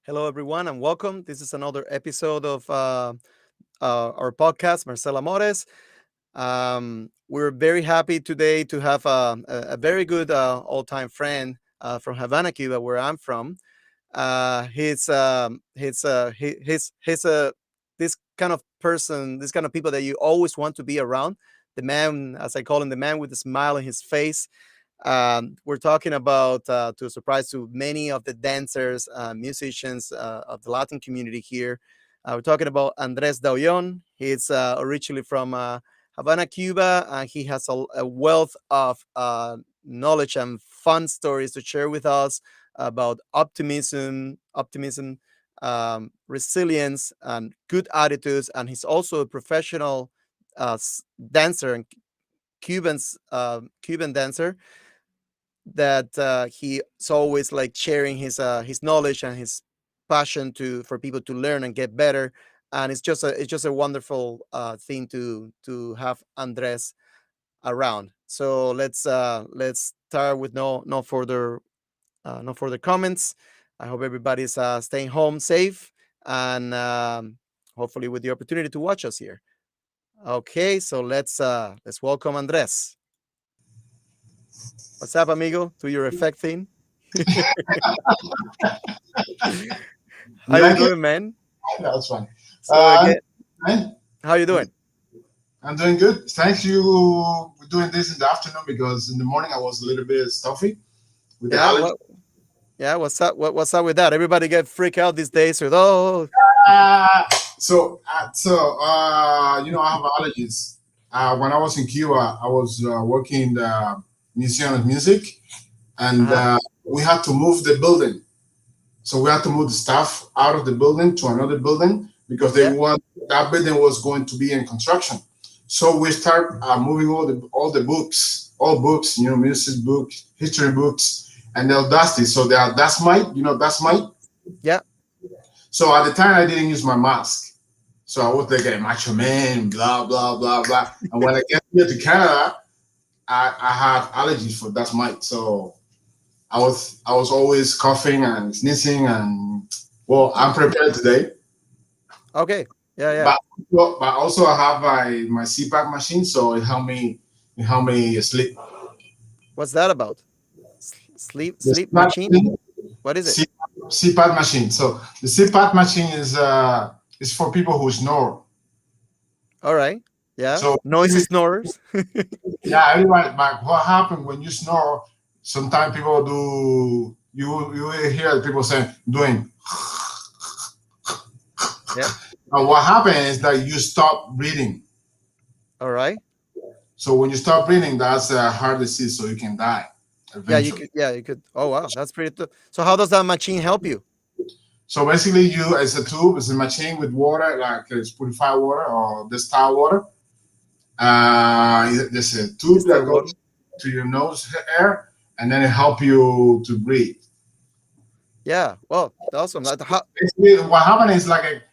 Hello, everyone, and welcome. This is another episode of our podcast, Marcela Mores. We're very happy today to have a very good all-time friend from Havana, Cuba, where I'm from. He's this kind of person, this kind of people that you always want to be around. The man, as I call him, the man with the smile on his face. We're talking about, to a surprise to many of the dancers, musicians of the Latin community here. We're talking about Andres Dauyon. He's originally from Havana, Cuba, and he has a wealth of knowledge and fun stories to share with us about optimism, resilience, and good attitudes. And he's also a professional dancer and Cuban dancer that he's always like sharing his knowledge and his passion to for people to learn and get better. And it's just a wonderful thing to have Andres around. So let's start with no further comments. I hope everybody's staying home safe and hopefully with the opportunity to watch us here. Okay, so let's welcome Andres. What's up, amigo? To your effect thing. How You you like it? doing, man? That's fine. So again, I'm how you doing? I'm doing good. Thanks you for doing this in the afternoon because in the morning I was a little bit stuffy with the Yeah, allergy. what? Yeah, what's up? What's up with that? Everybody get freaked out these days with oh, Uh, I have allergies. When I was in Cuba, I was working in the Museum of Music, and uh-huh. we had to move the building. So we had to move the staff out of the building to another building because they Yeah, want that building was going to be in construction. So we start moving all the books, all books, music books, history books, and they'll dust it. So they are dust mite, dust mite. yeah. So at the time I didn't use my mask. So I was like a macho man, blah blah blah blah. And when I get here to Canada, I had allergies for dust mite. So I was always coughing and sneezing and well, I'm prepared today. Okay. Yeah, yeah. But but also I have my CPAP machine, so it helped me sleep. What's that about? The Sleep CPAP machine? machine, What is it? CPAP machine. So the CPAP machine is for people who snore. All right. Yeah. So Noisy snorers. yeah, everybody. But what happened when you snore? Sometimes people do. You will hear people saying doing. Yeah. And what happens is that you stop breathing. All right. So when you stop breathing, that's a heart disease, so you can die Yeah, you eventually. could. Yeah, you could. Oh wow, that's pretty. So how does that machine help you? So basically, it's a tube, it's a machine with water, like it's purified water or distilled water. There's a tube that Distilled water. goes to your nose air, and then it help you to breathe. Yeah. Well, awesome. Basically, what happens is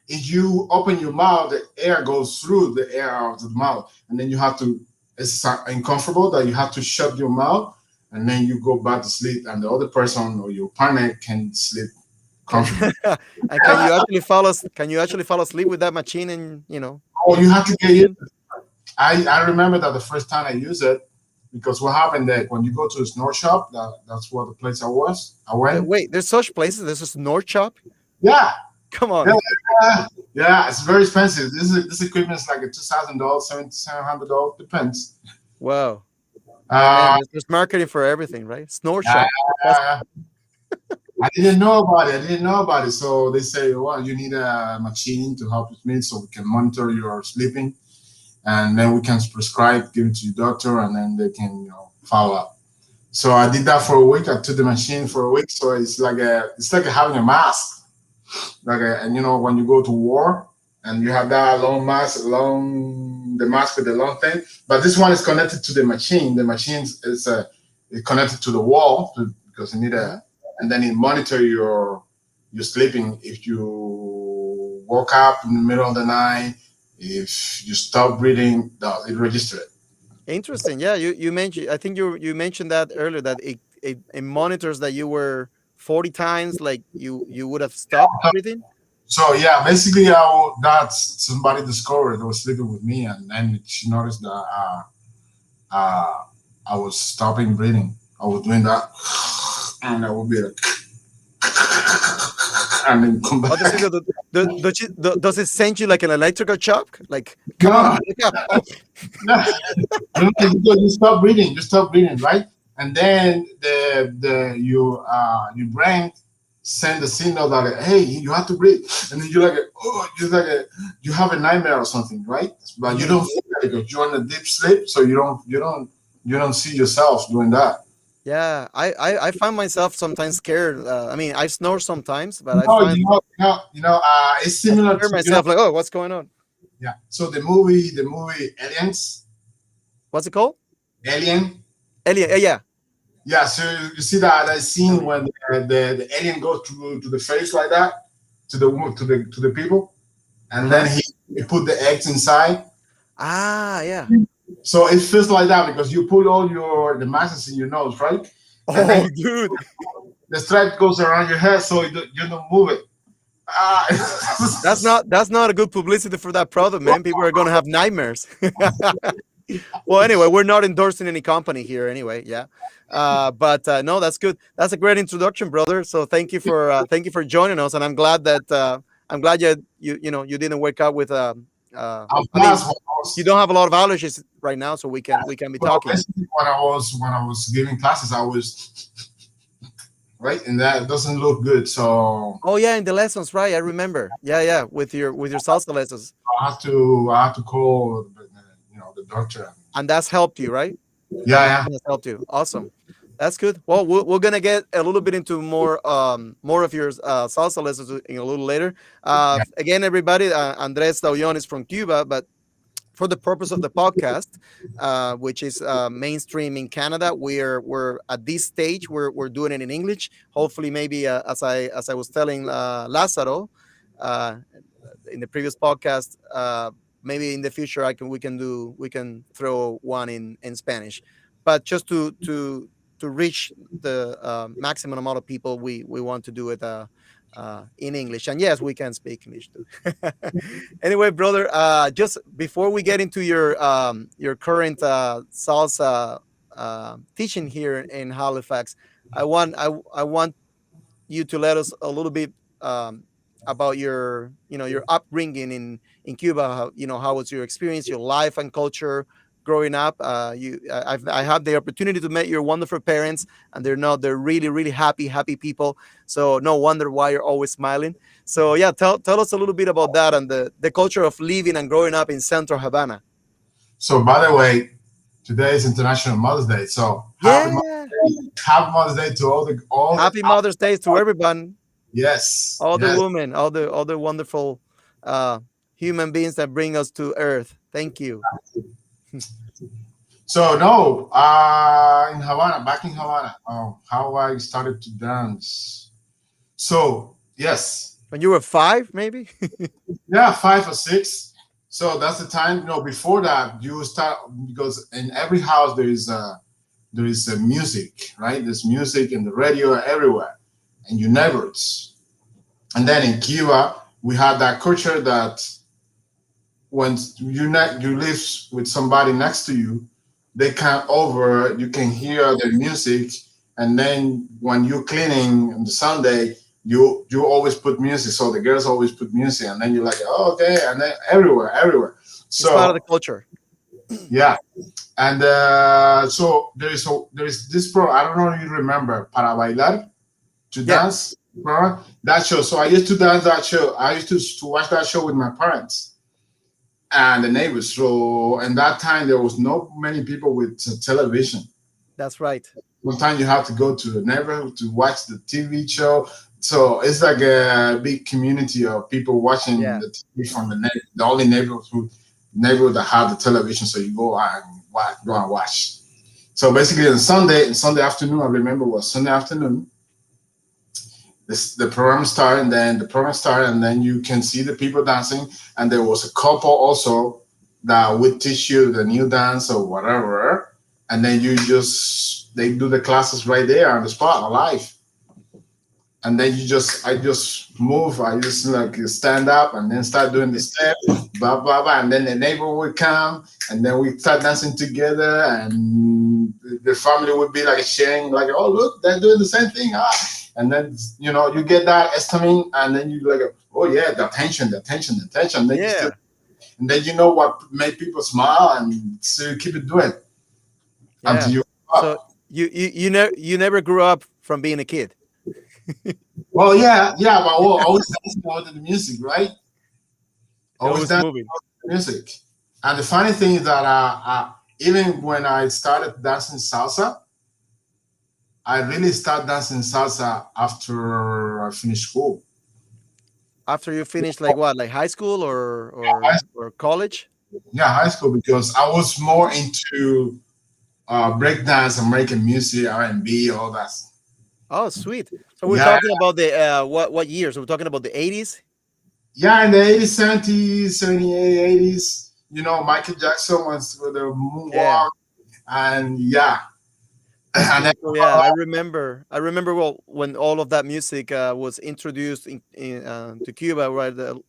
if you open your mouth, the air goes through the air out of the mouth, and then you have to. It's uncomfortable that you have to shut your mouth, and then you go back to sleep, and the other person or your partner can sleep Can comfortably. and can you actually fall asleep with that machine and Oh, you have to get used. position? I remember that the first time I used it, because what happened that when you go to a snore shop, that's what the place I went. Wait, there's such places. There's a snort shop. Yeah, Come yeah, on. yeah. It's very expensive. This equipment is like a $2,000, $700, depends. Wow. Oh man, Uh, there's marketing for everything, right? Snort yeah, shop. That's yeah, yeah. I didn't know about it. I didn't know about it. So they say, well, you need a machine to help you sleep, so we can monitor your sleeping, and then we can prescribe, give it to your doctor, and then they can, follow up. So I did that for a week. I took the machine for a week. So it's like having a mask. And when you go to war and you have that long mask, the mask with the long thing. But this one is connected to the machine. The machine is connected to the wall because you need Mhm. and then it monitor your sleeping. If you woke up in the middle of the night, if you stop breathing, it register it. Interesting. Yeah, you mentioned. I think you mentioned that earlier that it monitors that you were 40 times, like you would have stopped breathing? So yeah, basically, that's somebody discovered that was sleeping with me, and then she noticed that uh, I was stopping breathing. I was doing that, and I would be like, and then come How does back. it does it send you like an electrical shock? Like, come on, No, wake up. Oh, no, no, you stop breathing. You stop breathing, right? And then your brain send the signal that hey, you have to breathe, and then you're like oh, you're like you have a nightmare or something, right? But you mhm. don't feel that because you're in a deep sleep, so you don't see yourself doing that. Yeah, I find myself sometimes scared. I mean, I snore sometimes, but I No, find it's I similar scare to myself like, oh, what's going on? yeah. So the movie Aliens, What's it called? Alien. Alien. Yeah, yeah. Yeah, so you see that scene Alien. when the alien goes to the face like that to the people, Uh and then huh. he put the eggs inside. Ah, yeah. So it feels like that because you put all the masses in your nose, right? And then Oh, dude. the stripe goes around your head, so you don't move it. Ah. That's not a good publicity for that product, man. People are gonna have nightmares. Well, anyway, we're not endorsing any company here, anyway. Yeah, but no, that's good. That's a great introduction, brother. So thank you for joining us, and I'm glad you didn't wake up with I'll I mean, pass when I you was don't have a lot of allergies right now, so we can be well, talking. basically when I was giving classes, I was right, and that doesn't look good. So Oh yeah, in the lessons, right? I remember. Yeah, yeah, with your salsa lessons, I have to call the doctor. and that's helped you, right? Yeah, yeah. Medicine has helped you. Awesome. That's good. Well, we're gonna get a little bit into more of your salsa lessons in a little later. Again, everybody, Andres Dauyon is from Cuba, but for the purpose of the podcast, which is mainstream in Canada, we're at this stage we're doing it in English. Hopefully, maybe as I was telling Lazaro uh, in the previous podcast, maybe in the future we can throw one in Spanish, but just to reach the maximum amount of people, we want to do it in English. And yes, we can speak English too. Anyway, brother, just before we get into your current salsa teaching here in Halifax, I want you to let us a little bit um, about your upbringing in Cuba. How was your experience, your life and culture growing up? I have the opportunity to meet your wonderful parents, and they're really really happy people. So no wonder why you're always smiling. So yeah, tell us a little bit about that and the culture of living and growing up in Central Havana. So by the way, today is International Mother's Day. So Yeah, Happy Mother's Day to all the happy Mother's Day to everyone, yes, all the yes. women, all the wonderful uh, human beings that bring us to Earth. Thank you. So no, in Havana, back in Havana, how I started to dance. So yes, When you were 5, maybe. yeah, 5 or 6. So that's the time. Before that, you start because in every house there is music, right? There's music in the radio everywhere, and your neighbors. And then in Cuba, we had that culture that when you live with somebody next to you, they come over, you can hear their music, and then when you're cleaning on the Sunday, you always put music. So the girls always put music, and then you're like, oh, okay, and then everywhere. It's part of So the culture. yeah, and so there is this pro. I don't know if you remember Para Bailar to Yeah, dance. That show. So I used to dance that show. I used to watch that show with my parents and the neighbors. So in that time, there was not many people with television. that's right. Sometimes you have to go to the neighborhood to watch the TV show. So it's like a big community of people watching Yeah, the TV from the only neighborhood that had the television. So you go and watch. So basically, on Sunday afternoon, I remember was Sunday afternoon. The program started, and then you can see the people dancing, and there was a couple also that would teach you the new dance or whatever, and then they do the classes right there on the spot live. and then I just move. I just like stand up and then start doing the step, blah blah blah, and then the neighbor would come, and then we start dancing together, and the family would be like sharing, like, oh look, they're doing the same thing, and then you get that esteem, and then you like, oh yeah, the attention, the attention, the attention. Then you still, Yeah, and then you know what made people smile, and so you keep it doing until yeah. you So up. you never grew up from being a kid. Well, yeah, yeah, but we're always dancing out to the music, right? Always Always dancing moving. out to the music. And the funny thing is that even when I started dancing salsa, I really started dancing salsa after I finished school. After you finished, like what, like high school or High, college? yeah, high school, because I was more into breakdance, American music, R&B, all that. Oh, sweet. So we're Yeah, talking about the what years? We're talking about the 80s. yeah, in the 80s, 70s, 78, 80s, Michael Jackson was with the Yeah. moonwalk, and yeah, and then, So yeah, I remember. I remember well when all of that music was introduced to Cuba, right? The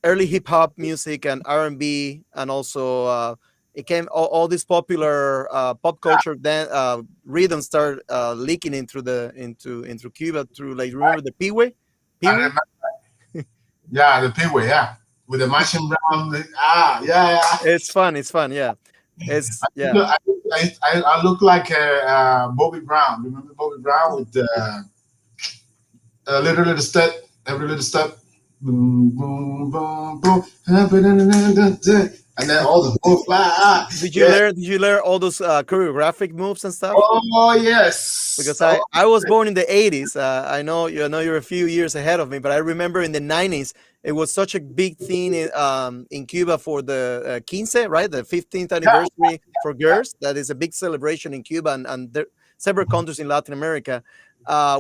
early hip hop music and R&B, and also it came all this popular pop culture. Then rhythm started leaking into Cuba through, like, remember the I Pee remember, yeah, the Pee-wee, yeah, with the Martian Brown, yeah, yeah. It's fun. It's fun. Yeah. It's yeah. Look, I look like Bobby Brown. Remember Bobby Brown with the little little step, every little step, boom boom boom boom, and then all the move, yeah. Did you learn all those choreographic moves and stuff? Oh yes. Because Oh I was born in the 80s. I know you're a few years ahead of me, but I remember in the 90s it was such a big thing in Cuba for the quince, right? The 15th yeah, anniversary for girls. That is a big celebration in Cuba, and there several countries in Latin America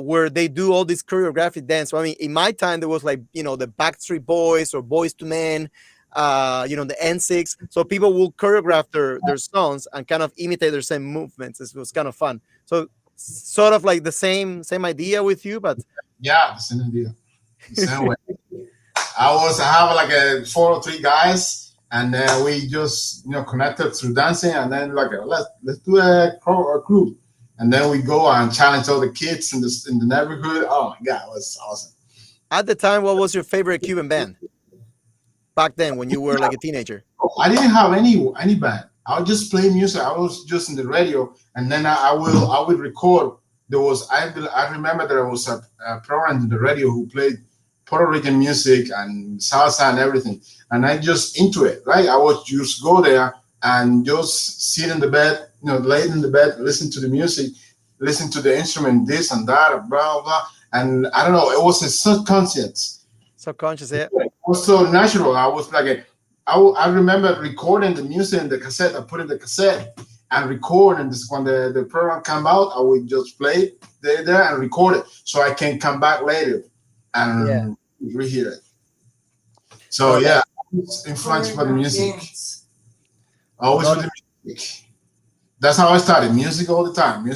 where they do all this choreographic dance. So, I mean, in my time there was, like, the Backstreet Boys or Boys to Men, the N6. So people will choreograph their songs and kind of imitate their same movements. It was kind of fun. So sort of like the same idea with you, but yeah, the same idea, the same way. I have like a 4 or 3 guys, and we just connected through dancing, and then like let's do a group, and then we go and challenge all the kids in the neighborhood. Oh my god, it was awesome. at the time, what was your favorite Cuban band back then when you were like a teenager? I didn't have any band. I would just play music. I was just in the radio, and then I would record. I remember there was a program in the radio who played Puerto Rican music and salsa and everything, and I just into it. Right, I would just go there and just sit in the bed, lay in the bed, listen to the music, listen to the instrument, this and that, blah blah, and I don't know. It was a subconscious. Subconscious, yeah. Was so natural. I was like, I remember recording the music in the cassette. I put in the cassette and record, and this when the program come out, I would just play it there and record it, so I can come back later Yeah. and rehear it. So No, yeah, that it's influenced by the music. Always no, with the music. That's how I started. Music all the time,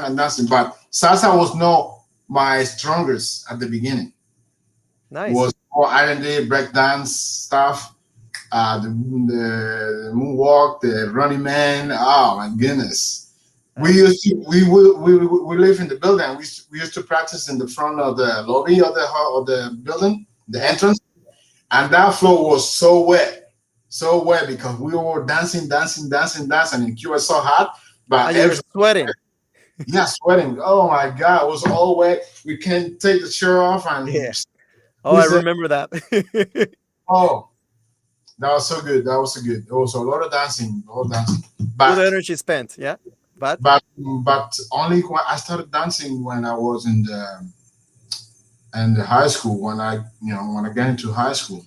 and dancing. But salsa was not my strongest at the beginning. nice. Was more R&B, breakdance stuff, the moonwalk, the running man. Oh my goodness! We Nice. used to we live in the building. We used to practice in the front of the lobby of the building, the Yeah. entrance, and that floor was so wet because we were dancing, dancing, dancing, dancing, and Cuba was so hot. But And you were sweating. yeah, sweating. Oh my God, it was all wet. We can't take the shirt off Yeah. and Oh, I squeeze it. remember that. Oh, that was so good. That was so good. It was a lot of dancing, a lot of dancing. Good But energy spent. Yeah. But but only when I started dancing when I was in the high school. When I got into high school.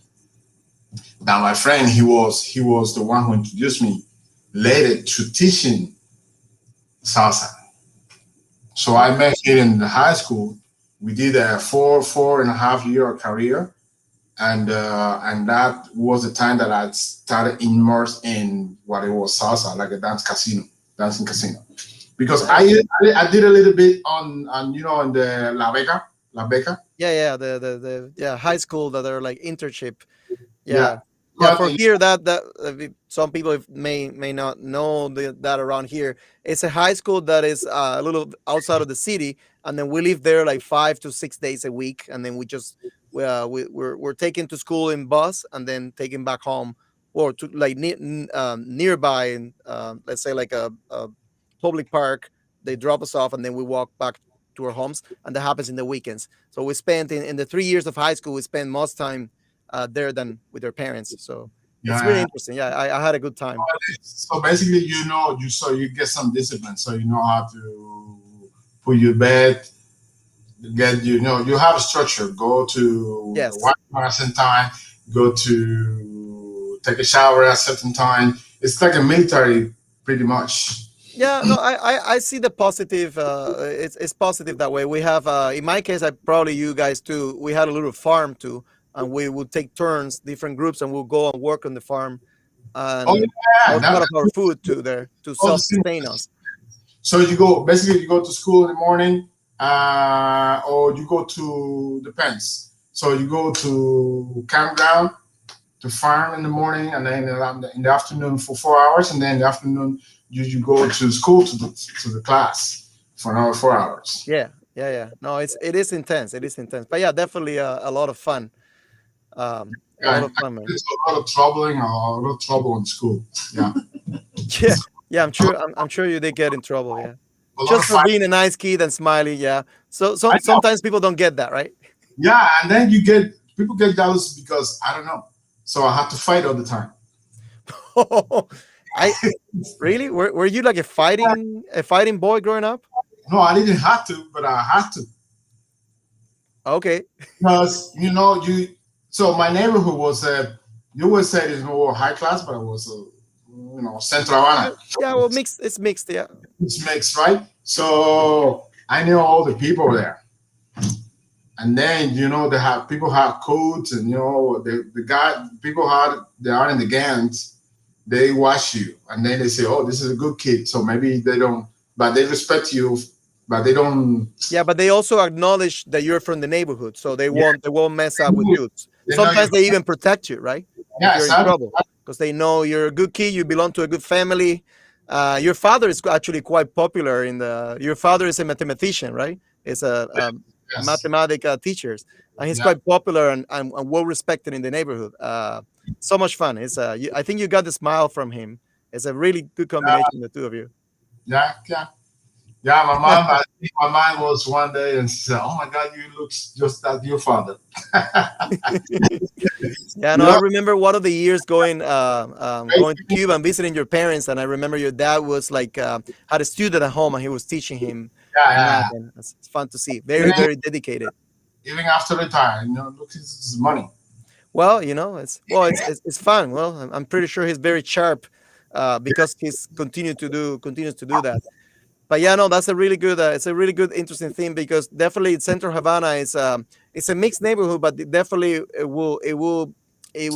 Now my friend, he was the one who introduced me later to teaching salsa. So I met him in the high school. We did a 4.5 year career, and that was the time that I started immersed in what it was salsa, like a dancing casino. because Oh, I did a little bit on in the La Beca. yeah, yeah. The yeah high school that are like internship. Yeah, Yeah, yeah. but For here, that some people may not know that around here, it's a high school that is a little outside of the city, and then we live there like 5 to 6 days a week, and then we just we're taken to school in bus and then taken back home or to like nearby, let's say like a public park. They drop us off, and then we walk back to our homes, and that happens in the weekends. So we spent in the 3 years of high school, we spent most time there than with their parents. So it's really yeah. interesting. Yeah, I had a good time. So basically, you get some discipline, so you know how to put your bed, get you have a structure. Go to the Yes. water at a certain time. Go to take a shower at a certain time. It's like a military, pretty much. Yeah, no, I see the positive. It's positive that way. We have, in my case, I probably you guys too. We had a little farm too, and we would take turns, different groups, and we'll go and work on the farm, Oh and that yeah, was part of our food too there to all the self same. sustain us. So you go to school in the morning, or you go to depends. So you go to campground to farm in the morning, and then in the afternoon for 4 hours, and then in the afternoon you go to school to the class for another 4 hours. Yeah, yeah, yeah. No, it is intense. It is intense, but yeah, definitely a lot of fun. A lot Yeah, of fun, man. it's a lot of troubling, a lot of trouble in school. Yeah, Yeah, yeah. I'm sure you did get in trouble. Yeah, a lot just of for fight. being a nice kid and smiling. Yeah. So I know. sometimes people don't get that, right? Yeah, and then you get people get jealous because I don't know. So I have to fight all the time. I really were you like a fighting boy growing up? No, I didn't have to, but I had to Okay. because you. So my neighborhood was you would say it's more high class, but it was Central Havana. Yeah. Well, mixed. It's mixed. Yeah. It's mixed, right? So I knew all the people there. And then they have people have codes, and the guy people they are in the gangs. They watch you, and then they say, "Oh, this is a good kid." So maybe they don't, but they respect you, but they don't. Yeah, but they also acknowledge that you're from the neighborhood, so Yeah, they won't mess up with you. they know you. Sometimes they even protect you, right? If Yeah, you're in exactly. trouble, because they know you're a good kid, you belong to a good family. Your father is actually quite popular in the. Your father is a mathematician, right? Is a Yes. mathematic teacher, and he's Yeah. quite popular and well respected in the neighborhood. So much fun. I think you got the smile from him. It's a really good combination, the two of you. Yeah. Yeah. Yeah. My mom. I think my mom was one day and she said, "Oh my God, you look just like your father." Yeah, no, you I know. remember one of the years going to Cuba and visiting your parents, and I remember your dad was like had a student at home, and he was teaching him Yeah. math, Yeah. and it's fun to see. Even, Very, very dedicated. even after retire, look, it's money. Well, it's fun. Well, I'm pretty sure he's very sharp because he's continues to do that. But yeah, no, that's a really good. It's a really good, interesting thing because definitely Central Havana is it's a mixed neighborhood, but definitely it will it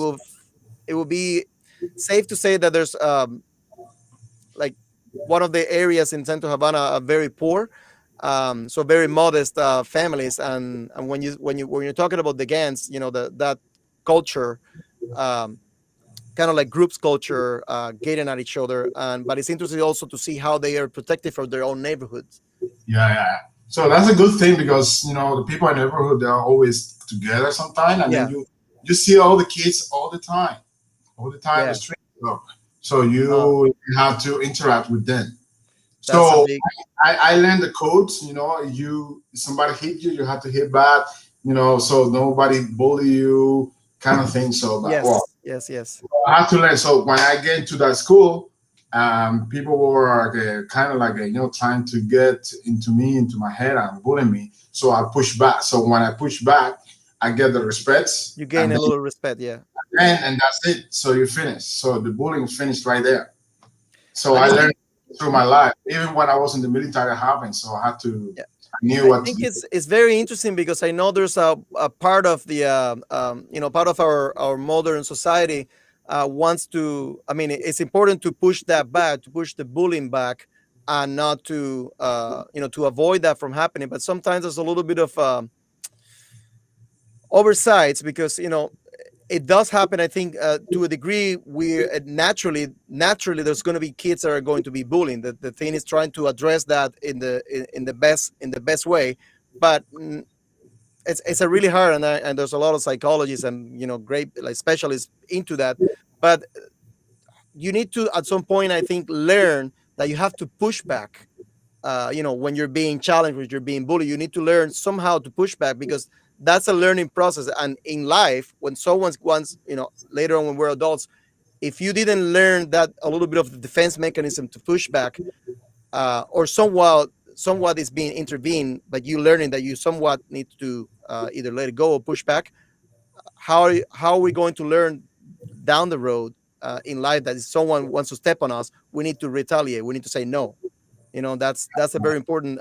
will be safe to say that there's like one of the areas in Central Havana are very poor, so very modest families, and when you're talking about the gangs, that culture. Um, Kind of like groups culture getting at each other, and but it's interesting also to see how they are protected from their own neighborhoods. Yeah, yeah, yeah. So that's a good thing because the people in the neighborhood they're always together sometime, and then Yeah, you see all the kids all the time in the yeah, street. So uh, you have to interact with them. that's a So big I learned the codes. You somebody hit you, you have to hit back. So nobody bully you, kind of thing. So that well, yes, yes, yes. I have to learn. So when I get into that school, people were kind of like trying to get into me, into my head, and bullying me. So I push back. So when I push back, I get the respect, You gain and a little respect, yeah. and that's it. So you finish. So the bullying is finished right there. So And I I learned think, through my life, even when I was in the military, having. So I had to. yeah, I knew I what to think do. it's very interesting because I know there's a part of the part of our modern society wants to. I mean, it's important to push that back, to push the bullying back, and not to to avoid that from happening. But sometimes there's a little bit of oversights, because it does happen. I think to a degree, we naturally there's going to be kids that are going to be bullying. The thing is trying to address that in the best way. But it's a really hard, and there's a lot of psychologists and great like specialists into that. But you need to, at some point, I think, learn that you have to push back. When you're being challenged, when you're being bullied, you need to learn somehow to push back, because that's a learning process. And in life, when someone wants, later on when we're adults, if you didn't learn that a little bit of the defense mechanism to push back, or somewhat is being intervened, but you learning that you somewhat need to either let it go or push back, how are we going to learn down the road in life that if someone wants to step on us, we need to retaliate, we need to say no. That's a very important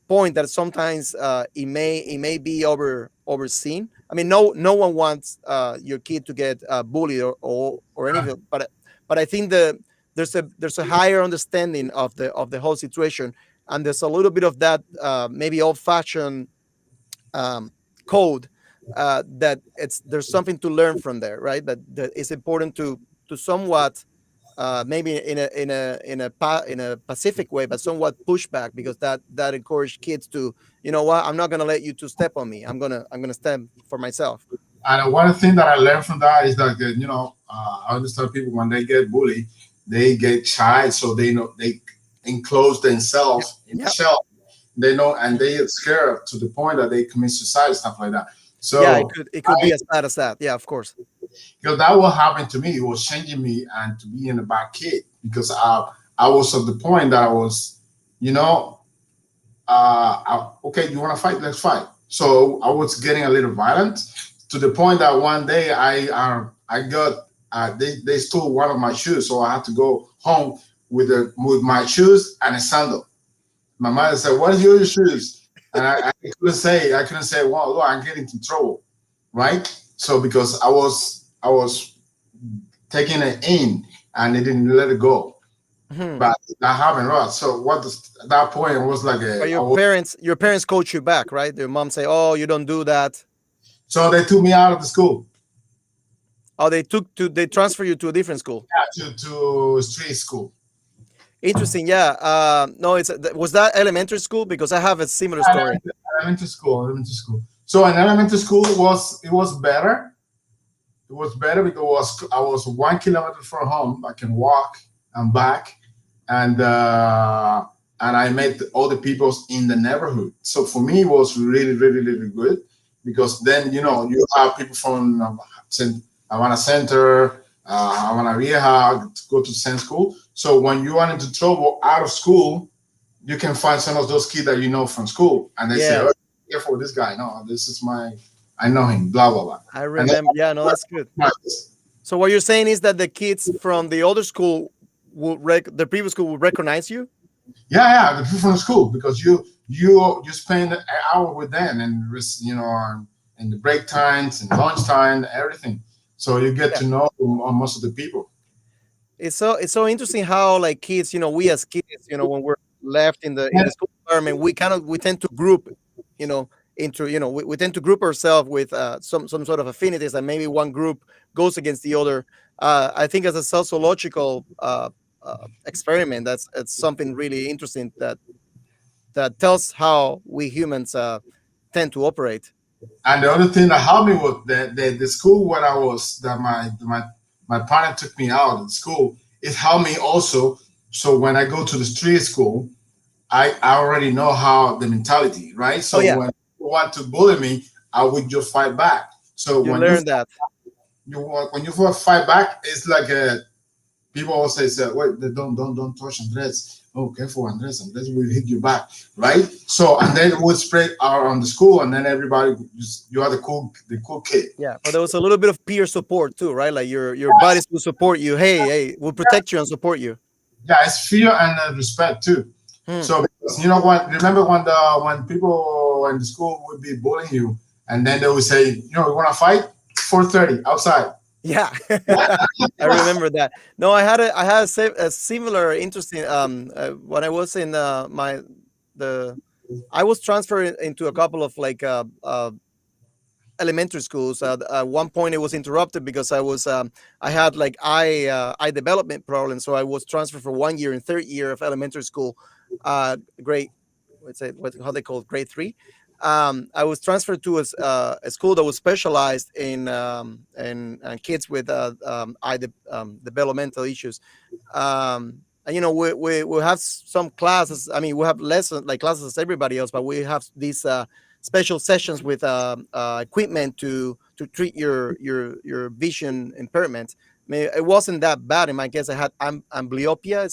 point, that sometimes it may be overseen. I mean, no one wants your kid to get bullied or anything, but I think there's a higher understanding of the whole situation, and there's a little bit of that maybe old fashioned um, code, that there's something to learn from there, right? That it's important to somewhat maybe in a pacific way, but somewhat pushback, because that encourage kids to, what, I'm not gonna let you to step on me. I'm gonna stand for myself. And one thing that I learned from that is that I understand people when they get bullied, they get shy, so they know they enclose Yeah, themselves in a yeah, shell. They know, and they get scared to the point that they commit suicide, stuff like that. yeah. It So could it could be as bad as that. Yeah, of course. because that what happened to me, it was changing me and to be in a bad kid because I was at the point that I was, you know, okay, you want to fight? Let's fight. So I was getting a little violent to the point that one day I got they stole one of my shoes, so I had to go home with my shoes and a sandal. My mother said, "What are your shoes?" And I couldn't say, "Well, look, I'm getting into trouble," right? So because I was taking it in and they didn't let it go, Hmm. but that happened, right? So at that point it was like But I was, your parents coach you back, right? Your mom say, "Oh, you don't do that." so they took me out of the school, Oh, they transfer you to a different school. yeah, to street school. Interesting. Yeah. No, was that elementary school? Because I have a similar story. Elementary school. So in elementary school it was better. It was better because I was 1 kilometer from home. I can walk and back, and I met all the people in the neighborhood. So for me, it was really, really, really good because then Yes. you have people from Havana Center, Havana Vieja to go to the same school. So when you are into trouble out of school, you can find some of those kids that you know from school, and they say, Yeah, "Oh, careful with this guy. No, this is I know him." Blah blah blah. I And then remember. Yeah, no, that's good. So what you're saying is that the kids from the older school the previous school will recognize you. yeah, yeah, the people from the school because you spend an hour with them and in the break times and lunch time, everything. So you get Yeah. to know most of the people. It's so interesting how, like, kids, we as kids, when we're left in the school environment, we tend to group, you know into we tend to group ourselves with some sort of affinities, and maybe one group goes against the other. I think as a sociological experiment, that's it's something really interesting that tells how we humans tend to operate. And the other thing that helped me was the school where I was that my partner took me out of the school. It helped me also. So when I go to the street school, I already know how the mentality, right? Oh So yeah, when people want to bully me, I would just fight back. So you learn that. when you fight back, it's like people always say, "Wait, don't touch Andres. Oh, careful, Andres. Andres will hit you back, right?" So and then it would spread around the school, and then everybody you are the cool kid. Yeah, but there was a little bit of peer support too, right? Like your buddies will support you. Hey, will protect you and support you. Yeah, it's fear and respect too. Hmm. So because you know what? Remember when people in the school would be bullying you, and then they would say, "You want to fight? 4:30 outside." Yeah, I remember that. No, I had a similar interesting when I was in the I was transferred into a couple of like elementary schools. At one point, it was interrupted because I had like eye development problems, so I was transferred for 1 year in third year of elementary school, grade what how they call it, grade three. I was transferred to a school that was specialized in kids with developmental issues. And we have some classes. I mean, we have lessons like classes as everybody else, but we have these special sessions with equipment to treat your vision impairment. I mean, it wasn't that bad in my case. I had amblyopia.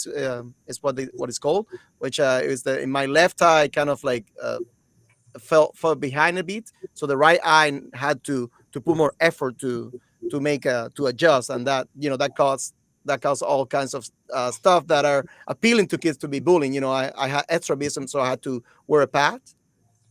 Is what it's called, which is the in my left eye kind of like fell behind a bit, so the right eye had to put more effort to make to adjust, and that that caused all kinds of stuff that are appealing to kids to be bullying. I had extrabism, so I had to wear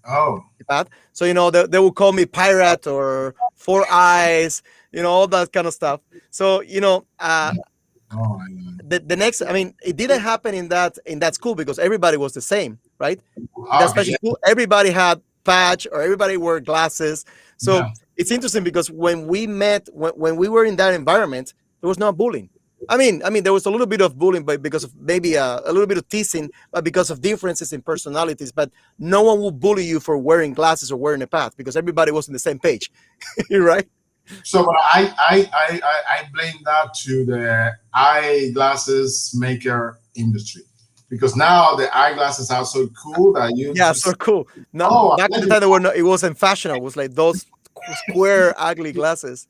Oh, a pad. So they would call me pirate or four eyes, all that kind of stuff. So oh my God. the next, I mean, it didn't happen in that school because everybody was the same, right? In that Okay, special school, everybody had patch or everybody wore glasses. So yeah. it's interesting because when we met, when we were in that environment, there was no bullying. I mean, there was a little bit of bullying, but because of maybe a little bit of teasing, but because of differences in personalities. But no one will bully you for wearing glasses or wearing a pad because everybody was on the same page, right? So, but I blame that to the eyeglasses maker industry because now the eyeglasses are so cool that you Yeah, so just cool. No, oh back I in the didn't time, it wasn't fashionable. It was like those square, ugly glasses.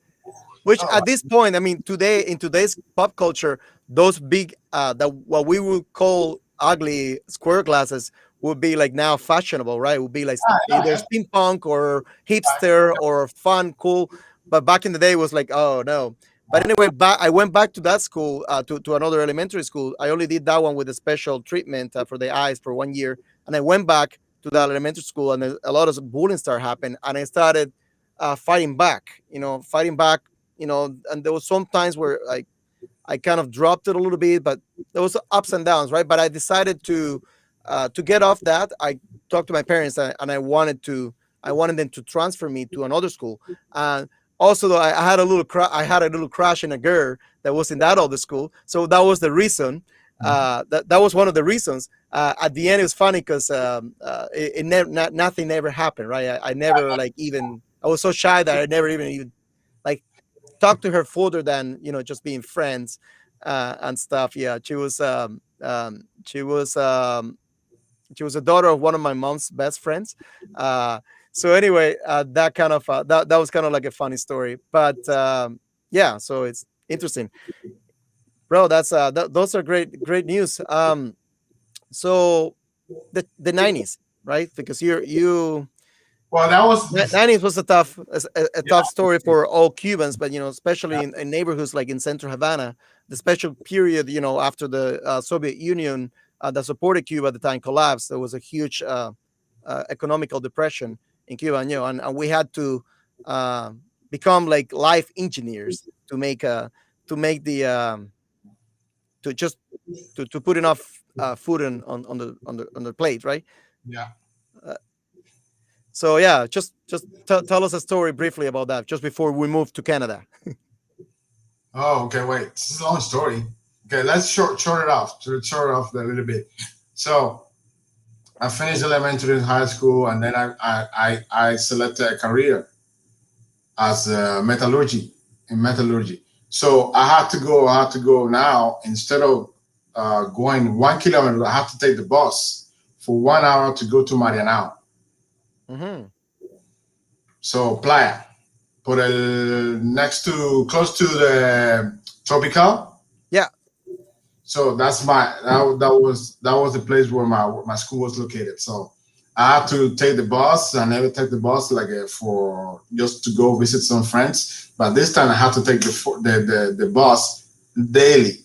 Which know. at this point, I mean, today in today's pop culture, those big, that what we would call ugly square glasses would be like now fashionable, right? It would be like either Yeah, steampunk or hipster or fun, cool. But back in the day, it was like, oh no. But anyway, I went back to that school, to another elementary school. I only did that one with a special treatment for the eyes for 1 year, and I went back to that elementary school, and a lot of bullying started happening, and I started fighting back. Fighting back. And there was some times where I kind of dropped it a little bit, but there was ups and downs, right? But I decided to get off that. I talked to my parents, and I wanted them to transfer me to another school. And also, though, I had a little crush in a girl that was in that other school, so that was the reason. That was one of the reasons. At the end, it was funny because it never nothing ever happened, right? I never like even I was so shy that I never even like talk to her further than just being friends and stuff. Yeah, she was a daughter of one of my mom's best friends. Uh, so anyway, that was kind of like a funny story, but yeah, so it's interesting, bro. Those are great news. So the 90s, right? Because you well, that was before. 90s was a Yeah, tough story for all Cubans, but especially in neighborhoods like in Central Havana, the special period, after the Soviet Union that supported Cuba at the time collapsed. There was a huge economical depression in Cuba, and we had to uh, become like life engineers to make to just to put enough food on the plate, right? yeah. Uh, So yeah, just tell us a story briefly about that, just before we move to Canada. Oh, okay. Wait, this is a long story. Okay, let's short it off. Short it off a little bit. So I finished elementary and high school, and then I selected a career as metallurgy in metallurgy. So I had to go. I had to go now instead of going 1 kilometer. I have to take the bus for 1 hour to go to Marianao. Hmm. So Playa, por el next to close to the tropical. Yeah. So that was the place where my school was located. So I had to take the bus. I never take the bus like for just to go visit some friends. But this time I had to take the bus daily.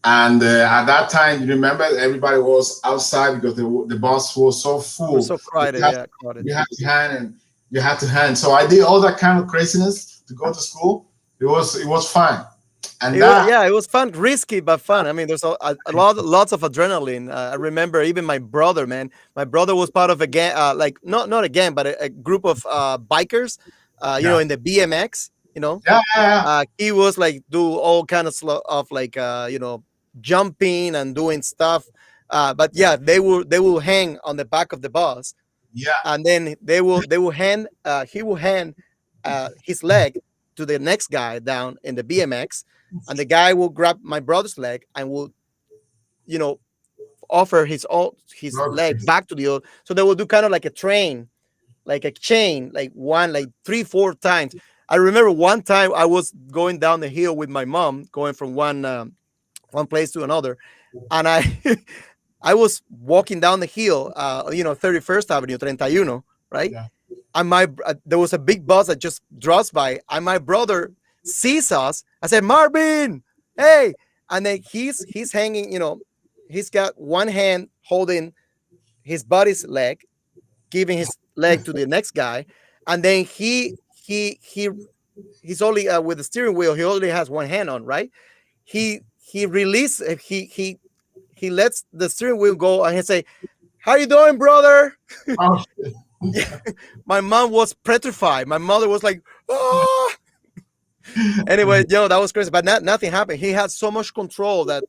And at that time, you remember everybody was outside because the bus was so We're full. so You crowded. had, Yeah, crowded. you had to hand and you had to hand. So I did all that kind of craziness to go to school. it was fun, and It was, that yeah, it was fun, risky but fun. I mean, there's a lot, lots of adrenaline. I remember even my brother, man. My brother was part of a gang, like not a gang, but a group of bikers. yeah In the BMX. yeah yeah He was like do all kind of of like jumping and doing stuff. But yeah, they will hang on the back of the bus, yeah and then they will hand he will hand his leg to the next guy down in the BMX, and the guy will grab my brother's leg and will you know offer his yeah. leg back to the other. So they will do kind of like a train, like a chain, like one, like three, four times. I remember one time I was going down the hill with my mom, going from one place to another, and I I was walking down the hill, 31st Avenue, 31, right? Yeah. And there was a big bus that just drives by, and my brother sees us. I said, Marvin, hey. And then he's hanging, he's got one hand holding his buddy's leg, giving his leg to the next guy, and then he's only with the steering wheel. He only has one hand on, right? He release he lets the steering wheel go, and he say, "How you doing, brother?" Oh, Yeah, my mom was petrified. My mother was like, "Oh." Anyway, that was crazy, but nothing happened. He had so much control that.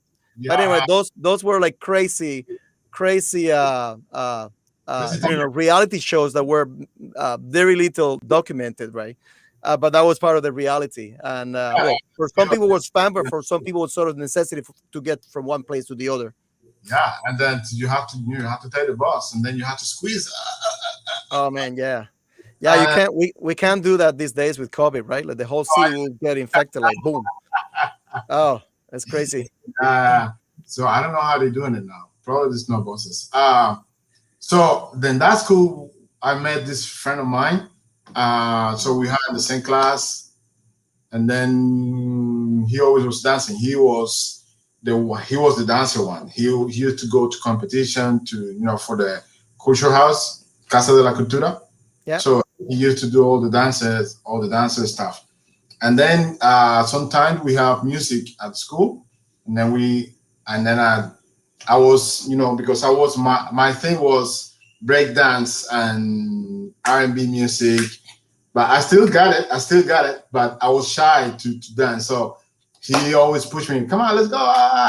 But anyway, yeah. those were like crazy, crazy, This is reality shows that were very little documented, right? But that was part of the reality, and well, for some people it was fun, but for some people it's sort of necessity to get from one place to the other. yeah, and then you have to take the bus, and then you have to squeeze. Oh man, yeah, yeah. You Uh, can't. We can't do that these days with COVID, right? Like the whole city will get infected. Like boom. Oh, that's crazy. uh, so I don't know how they're doing it now. Probably there's no buses. So then that's cool. I met this friend of mine. So we had the same class, and then he always was dancing. He was the dancer one. He used to go to competition for the culture house, Casa de la Cultura. Yeah. So he used to do all the dances stuff. And then sometimes we have music at school, and then I was because my thing was break dance and R&B music, but I still got it, but I was shy to dance. So he always pushed me, come on, let's go,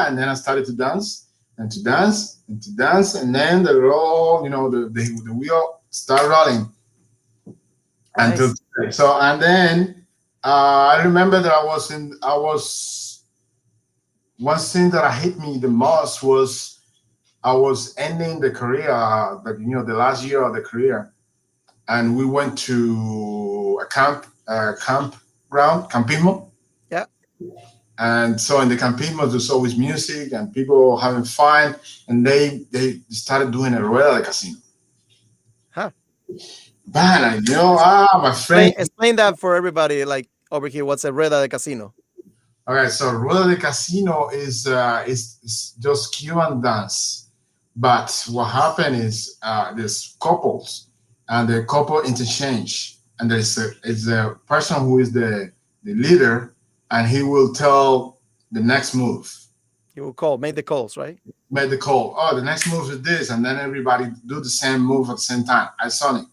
and then I started to dance and to dance and to dance, and then the roll, the wheel start rolling until Nice. today. So and then I remember that I was one thing that I hit me the most was I was ending the career, the last year of the career, and we went to a campground, campismo, Yeah. and so in the campismo there's always music and people having fun, and they started doing a rueda de casino. Huh. Man, my friend. Explain that for everybody, like over here. What's a Reda de Casino? Okay, so rueda de casino is just Cuban dance, but what happened is there's couples, and the couple interchange, and is a person who is the leader, and he will tell the next move, You will make the calls, right? make the call. Oh, the next move is this, and then everybody do the same move at the same time. I Sonic.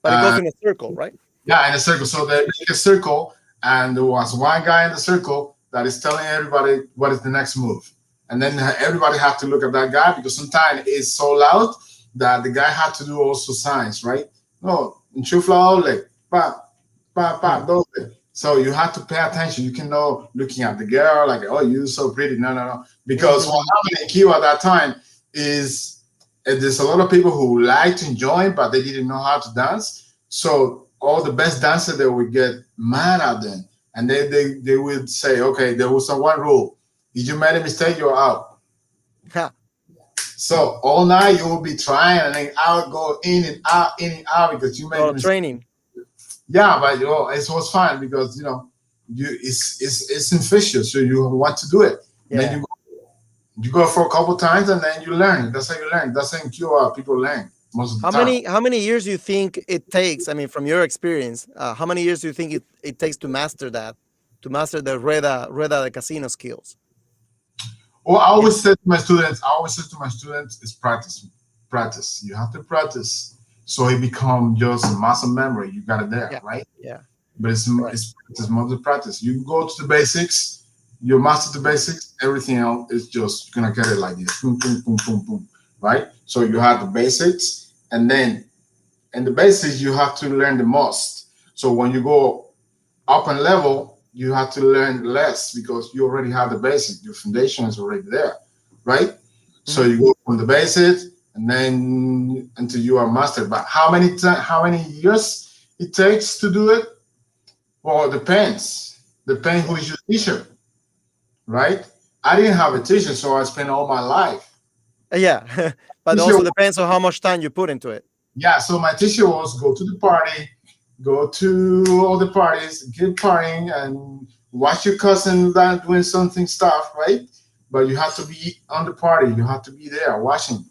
But it goes in a circle, right? Yeah, in a circle. So they make a circle, and there was one guy in the circle that is telling everybody what is the next move. And then everybody have to look at that guy because sometimes it's so loud that the guy had to do also signs, right? No, enchufla ole, pa, pa, Hmm. pa, doble. So you have to pay attention. You can know looking at the girl like, oh, you're so pretty. No, no, no. Because what happened in Cuba at that time is there's a lot of people who like to enjoy, but they didn't know how to dance. So all the best dancers they would get mad at them, and they would say, okay, there was a one rule: if you made a mistake, you're out. Ha. So all night you will be trying, and then out go in and out because you A made lot a of mistake. training. Yeah, but it was fun because it's infectious, so you want to do it. And then Yeah. you go for a couple times, and then you learn. That's how you learn. That's how in Cuba people learn most of How the time. many years do you think it takes? I mean, from your experience, how many years do you think it takes to master that? to master the rueda the casino skills? Well, Yeah. I always say to my students, is practice, practice. You have to practice, so it become just a muscle memory. You got it there, Yeah. right? Yeah. But Right. it's practice, more practice. You go to the basics, you master the basics. Everything else is just you're gonna get it like this, boom, boom, boom, boom, boom, right? So you have the basics, and then in the basics you have to learn the most. So when you go up in level, you have to learn less because you already have the basic. Your foundation is already there, right? So Hmm. you go from the basics and then until you are master. But how many years it takes to do it? Well, it depends. Depends who Yeah. is your teacher, right? I didn't have a teacher, so I spent all my life. Yeah. But Teacher, also depends on how much time you put into it. yeah. So my teacher was go to the party, go to all the parties, get partying, and watch your cousin that doing something stuff, right? But you have to be on the party. You have to be there watching.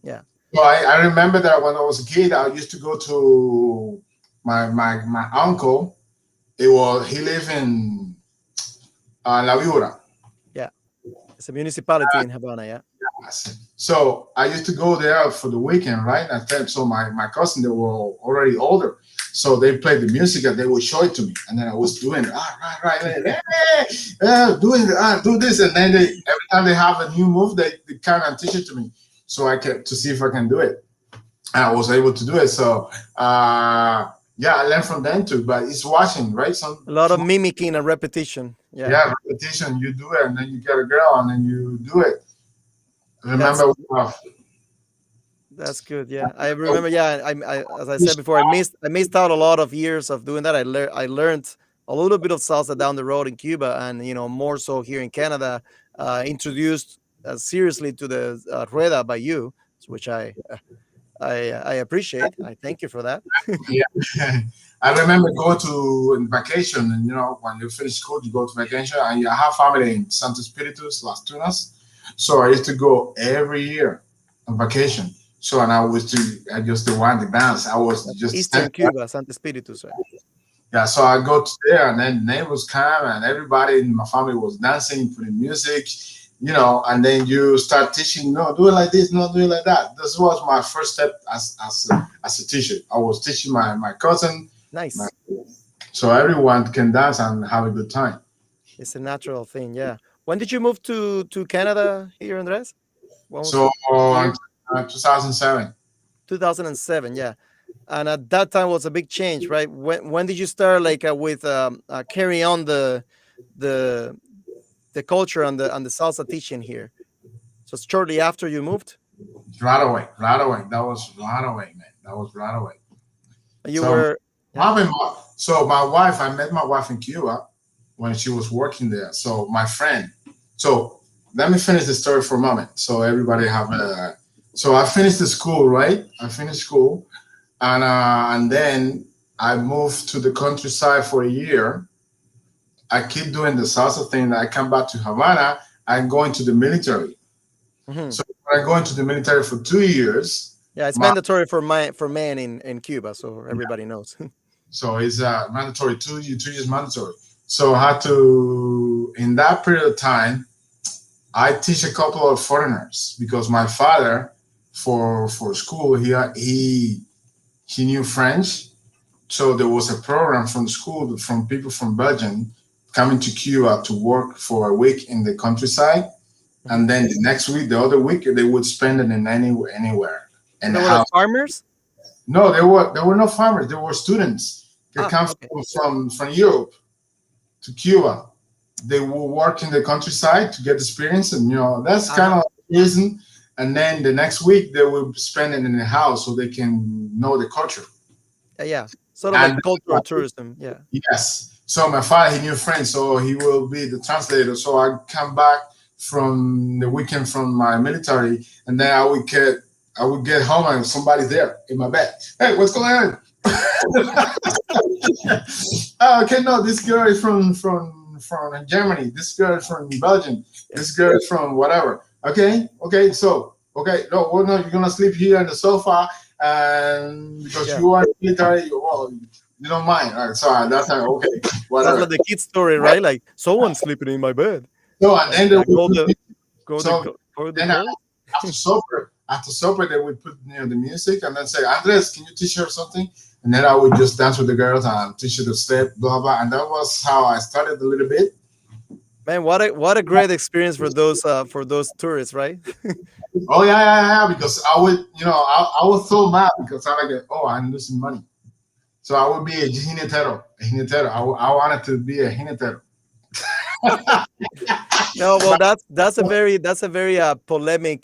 Yeah. So I remember that when I was a kid, I used to go to my uncle. It was he lived in La Viura. Yeah. It's a municipality in Havana. Yeah. So I used to go there for the weekend, right? I think so. My cousin they were already older, so they played the music and they would show it to me, and then I was doing right, doing do this, and then they every time they have a new move, they kind of teach it to me, so I can to see if I can do it. And I was able to do it, so yeah, I learned from them too. But it's watching, right? A lot of mimicking and repetition. Yeah. Yeah, repetition. You do it, and then you get a girl, and then you do it. That's Remember, That's good. Yeah, I remember. Yeah, as I said before, I missed out a lot of years of doing that. I learned a little bit of salsa down the road in Cuba, and more so here in Canada. Introduced seriously to the rueda by you, which I appreciate. I thank you for that. yeah. I remember going to in vacation, and when you finish school, you go to vacation, and I have family in Santo Spiritus, Las Tunas. So I used to go every year on vacation. So and I just the one the dance. I was That's just Eastern Cuba, Santa Spiritus. Right? yeah. So I go to there, and then neighbors come, and everybody in my family was dancing, putting music, and then you start teaching. No, do it like this, no, do it like that. This was my first step as a teacher. I was teaching my cousin, my, Nice. so everyone can dance and have a good time. It's a natural thing. Yeah. When did you move to Canada here, Andres? When was So it? The year 2007. 2007. Yeah. And at that time was a big change, right? When did you start like with carry on the the culture and the salsa teaching here? So shortly after you moved, Right away, right away. That was right away, man. That was right away. you So were, yeah. my wife, I met my wife in Cuba when she was working there. So my friend, so let me finish the story for a moment. So everybody have a, so I finished the school, right? I finished school, and then I moved to the countryside for a year. I keep doing the salsa thing. I come back to Havana. I'm going to the military. Hmm. So when I go into the military for 2 years, Yeah, it's my mandatory for men in Cuba, so everybody knows. so it's mandatory 2 years mandatory. So I had to in that period of time I teach a couple of foreigners because my father for school he knew French. So there was a program from the school from people from Belgium coming to Cuba to work for a week in the countryside, Hmm. and then the next week, the other week, they would spend it in anywhere in So the they were like house. farmers. No, there were no farmers. There were students. They Ah, come okay. from Europe to Cuba. They will work in the countryside to get experience, and that's Uh kind huh. of the reason. And then the next week they will spend it in the house so they can know the culture. Yeah, sort of And like cultural tourism. Yeah. yes, so my father he knew French, so he will be the translator. So I come back from the weekend from my military, and then I would get home and somebody's there in my bed. Hey, what's going on? Okay, no, this girl is from Germany. This girl is from Belgium. Yeah. This girl is from whatever. Okay. So no, well, no, you're gonna sleep here on the sofa, and because Yeah. you are military, well, You don't mind, right? So that's like okay, That's whatever. like the kid story, Right. right? Like someone's sleeping in my bed. So and then they I would call put the me. call the So co- call the then cold. after supper, they would put the music and then say, Andres, can you teach her something? And then I would just dance with the girls and teach her the step, blah blah. And that was how I started a little bit. Man, what a great experience for those tourists, right? Oh yeah. Because I would, I was so mad because I like, oh, I'm losing money. So I would be a jinetero, a jinetero. I wanted to be a jinetero. No, well, that's a very polemic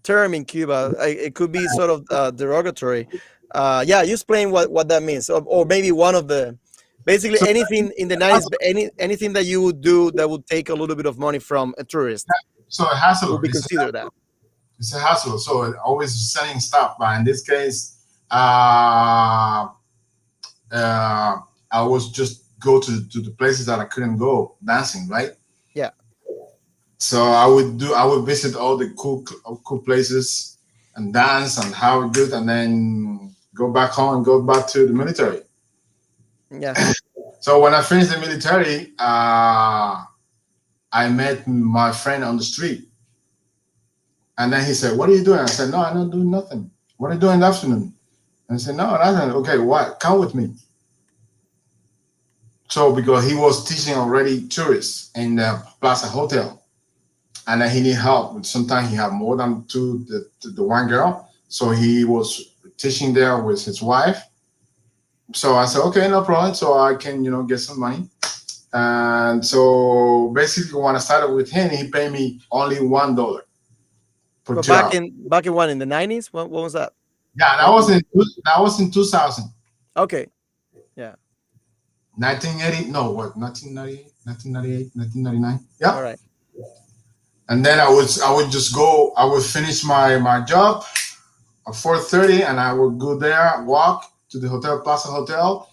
term in Cuba. It could be sort of derogatory. Yeah, you explain what that means, or maybe one of the basically So anything in the 90s, anything that you would do that would take a little bit of money from a tourist so a hassle. would be considered that. It's a hassle. So always selling stuff. But in this case, uh, I was just go to the places that I couldn't go dancing, right? Yeah, So I would visit all the cool places and dance and have it good, and then go back home and go back to the military. yeah. So when I finished the military, I met my friend on the street, and then he said, "What are you doing?" I said, "No, I'm not doing nothing. What are you doing in the afternoon?" And he said, "No, nothing." Okay, what? Come with me. So because he was teaching already tourists in the Plaza Hotel, and then he need help. Sometimes he had more than the one girl, so he was teaching there with his wife. So I said, okay, no problem. So I can get some money. And so basically, when I started with him, he paid me only $1 for But 2 hours. back in what, in the 90s? What was that? Yeah, that was 19 in 2000, Okay. Yeah. 1980. No, what? 1998, 1998, 1999. All Yeah. right. And then I would just go. I would finish my job at 4:30, and I would go there, walk to the hotel, Plaza Hotel.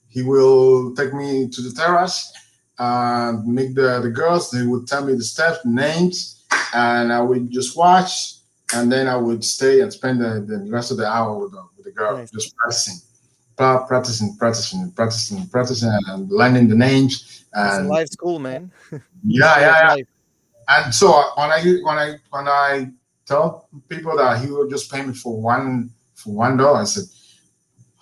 He will take me to the terrace and make the girls. They would tell me the steps, names, and I would just watch. And then I would stay and spend the rest of the hour with the girl, Nice. just practicing, practicing, and learning the names. It's a And life school, man. It's yeah, way of yeah, yeah. life. And so when I tell people that he will just pay me for $1, I said,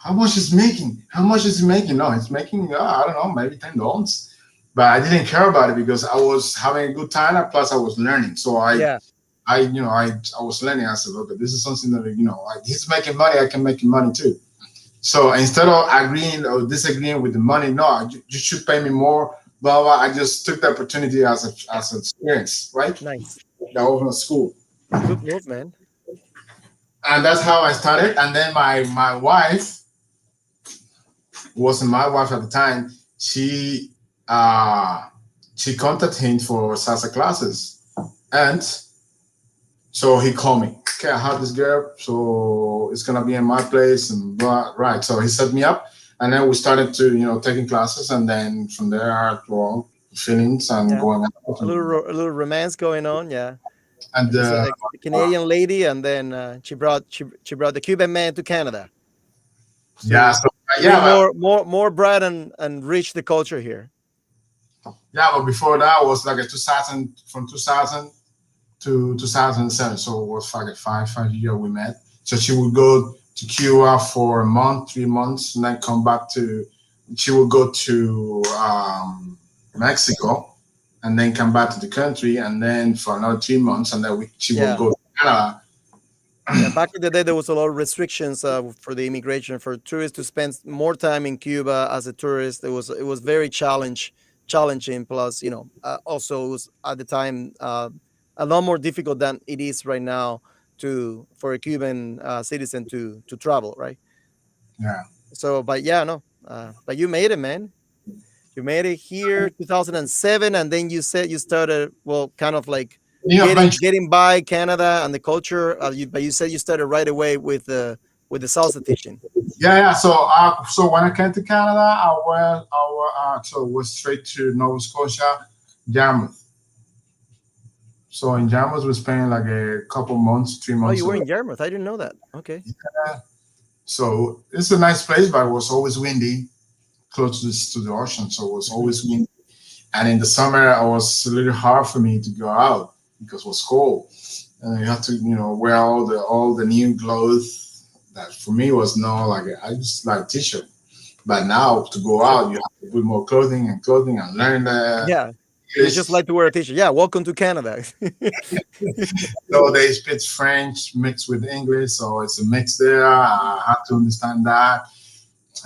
how much is making? How much is he making? No, he's making, I don't know, maybe $10. But I didn't care about it because I was having a good time and plus I was learning. So Yeah. I was learning. I said, okay, this is something that, he's making money, I can make money too. So instead of agreeing or disagreeing with the money, no, you should pay me more, blah, blah. I just took the opportunity as an experience, right? Nice. That was in school. Good move, man. And that's how I started. And then my wife, wasn't my wife at the time, uh she contacted him for salsa classes. And so he called me. Okay, I have this girl, so it's gonna be in my place and blah, right. So he set me up and then we started to, taking classes and then from there, well, feelings and Yeah. going out A little romance going on. Yeah. and It's a uh, Canadian lady, and then she brought the Cuban man to Canada yeah, to so bring yeah, more bright and rich the culture here. but before that was like a 2000, from 2000 to 2007. So it was like a five year we met. So she would go to Cuba for a month, 3 months, and then come back to. She would go to Mexico, and then come back to the country, and then for another 3 months, and then she would Yeah. go to Canada. Yeah, back in the day, there was a lot of restrictions for the immigration for tourists to spend more time in Cuba as a tourist. It was very challenging. Plus, also it was at the time a lot more difficult than it is right now to for a Cuban citizen to travel, right? Yeah, So, but yeah, no, but you made it, man. You made it here, 2007, and then you said you started, well, kind of like venture. getting by Canada and the culture. But you said you started right away with the salsa teaching. Yeah. So when I came to Canada, so was straight to Nova Scotia, Yarmouth. So in Yarmouth, we spent like a couple months, three Oh, months you were over in Yarmouth. I didn't know that. Okay. there. So it's a nice place, but it was always windy, close to the ocean. So it was Mhm. always windy. And in the summer, it was a little hard for me to go out because it was cold. And you have to, wear all the new clothes. That for me was no like I just like t-shirt. But now to go Sure. out, you have to put more clothing and learn the Yeah. You just English. like to wear a t-shirt. Yeah, welcome to Canada. So they speak French mixed with English, so it's a mix there. I had to understand that.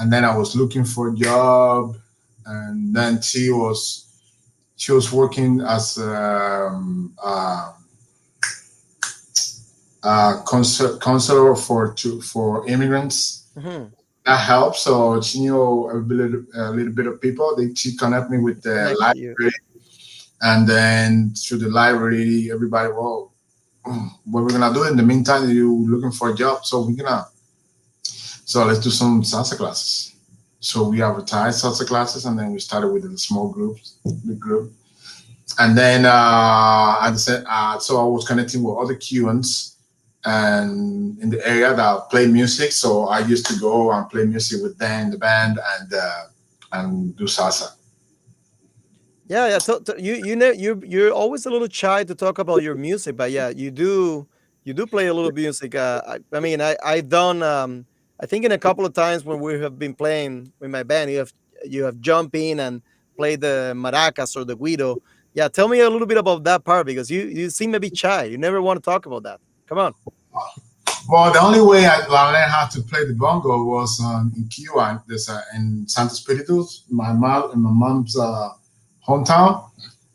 And then I was looking for a job, and then she was working as counselor for immigrants. Mhm. That helps. So she knew a little bit of people. She connect me with the Connected you. library, and then through the library, everybody, well, what we're gonna do in the meantime? You looking for a job? So let's do some salsa classes. So we advertised salsa classes, and then we started with the small groups, the group. And then I said, so I was connecting with other Cubans and in the area that play music. So I used to go and play music with them in the band and do salsa. Yeah, yeah. You know you're always a little shy to talk about your music, but yeah, you do play a little music. I mean, I've done. I think in a couple of times when we have been playing with my band, you have jumped in and played the maracas or the guido. Yeah, tell me a little bit about that part because you seem a bit shy. You never want to talk about that. Come on. Well, the only way I learned how to play the bongo was in Cuba. There's in Santa Spiritus, my mom's hometown.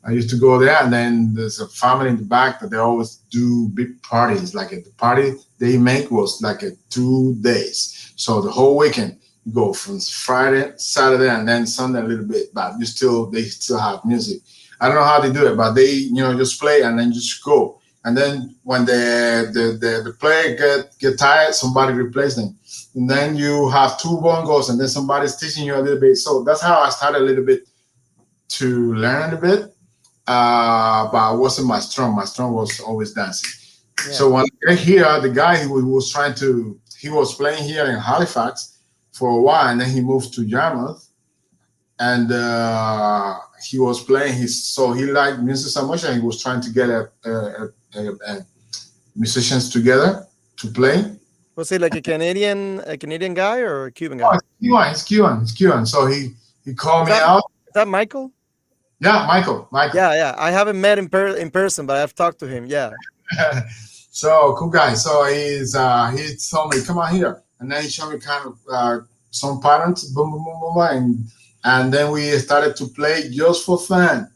I used to go there, and then there's a family in the back that they always do big parties. Like the party they make was like 2 days, so the whole weekend you go from Friday, Saturday, and then Sunday a little bit. But they still have music. I don't know how they do it, but they just play and then just go. And then when the player get tired, somebody replace them. And then you have two bongos, and then somebody's teaching you a little bit. So that's how I started a little bit to learn a bit, but it wasn't my strong. My strong was always dancing. Yeah. So when I got here, the guy who was he was playing here in Halifax for a while, and then he moved to Yarmouth, and he was playing so he liked music so much, and he was trying to get a musicians together to play. Was he like a Canadian guy or a Cuban Oh, guy? it's Cuban, it's Cuban, it's Cuban. So he called Is me that out. is that Michael? Yeah, Michael. Yeah, yeah. I haven't met him in person, but I've talked to him. Yeah. So cool guy. So he told me, come on here, and then he showed me kind of some patterns, boom, boom, boom, boom, boom, and then we started to play just for fun,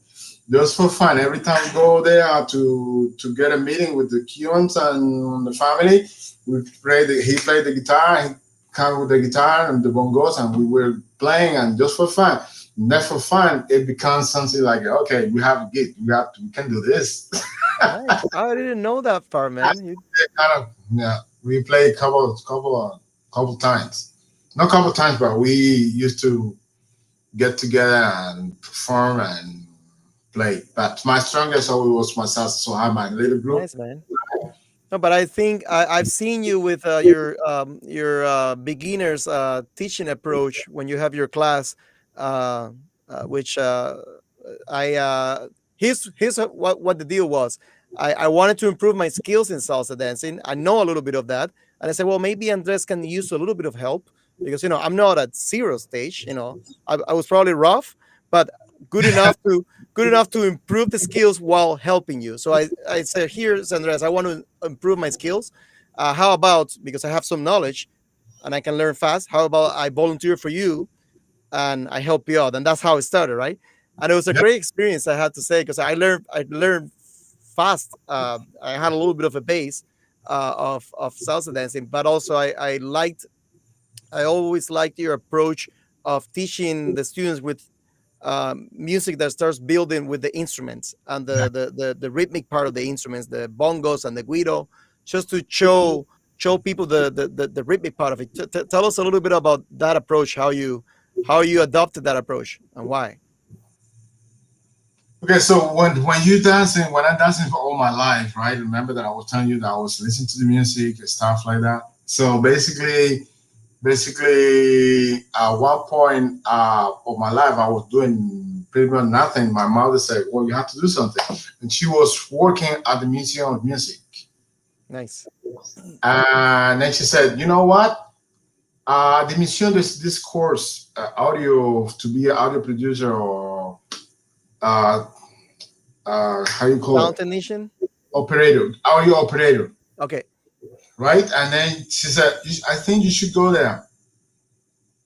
just for fun. Every time we go there to get a meeting with the Cubans and the family, he played the guitar, he came with the guitar and the bongos, and we were playing and just for fun. And then for fun, it becomes something like, okay, we have a gig, we can do this. Nice. I didn't know that part, man. Kind of, yeah. We played couple times, not couple times, but we used to get together and perform and play. But my strongest always was myself, so I had my little group. Nice, man. No, but I think I've seen you with your beginners teaching approach when you have your class, which I here's what the deal was. I wanted to improve my skills in salsa dancing. I know a little bit of that, and I said, well, maybe Andres can use a little bit of help because I'm not at zero stage. I was probably rough, but good enough to good enough to improve the skills while helping you. So I said, here's Andres, I want to improve my skills. How about, because I have some knowledge and I can learn fast, how about I volunteer for you and I help you out? And that's how it started, right? And it was a Yep. great experience, I had to say, because I learned fast. I had a little bit of a base of salsa dancing, but also I always liked your approach of teaching the students with music that starts building with the instruments and Yeah. the rhythmic part of the instruments, the bongos and the guido, just to show people the rhythmic part of it. Tell us a little bit about that approach, how you adopted that approach and why. Okay, so when I'm dancing for all my life, right? Remember that I was telling you that I was listening to the music and stuff like that. So basically, Basically, at one point of my life, I was doing pretty much nothing. My mother said, "Well, you have to do something," and she was working at the Museum of Music. Nice. And then she said, "You know what? The museum there's this course, audio to be an audio producer or uh, how you call Sound it, technician. operator, audio operator, Okay. right?" And then she said, "I think you should go there."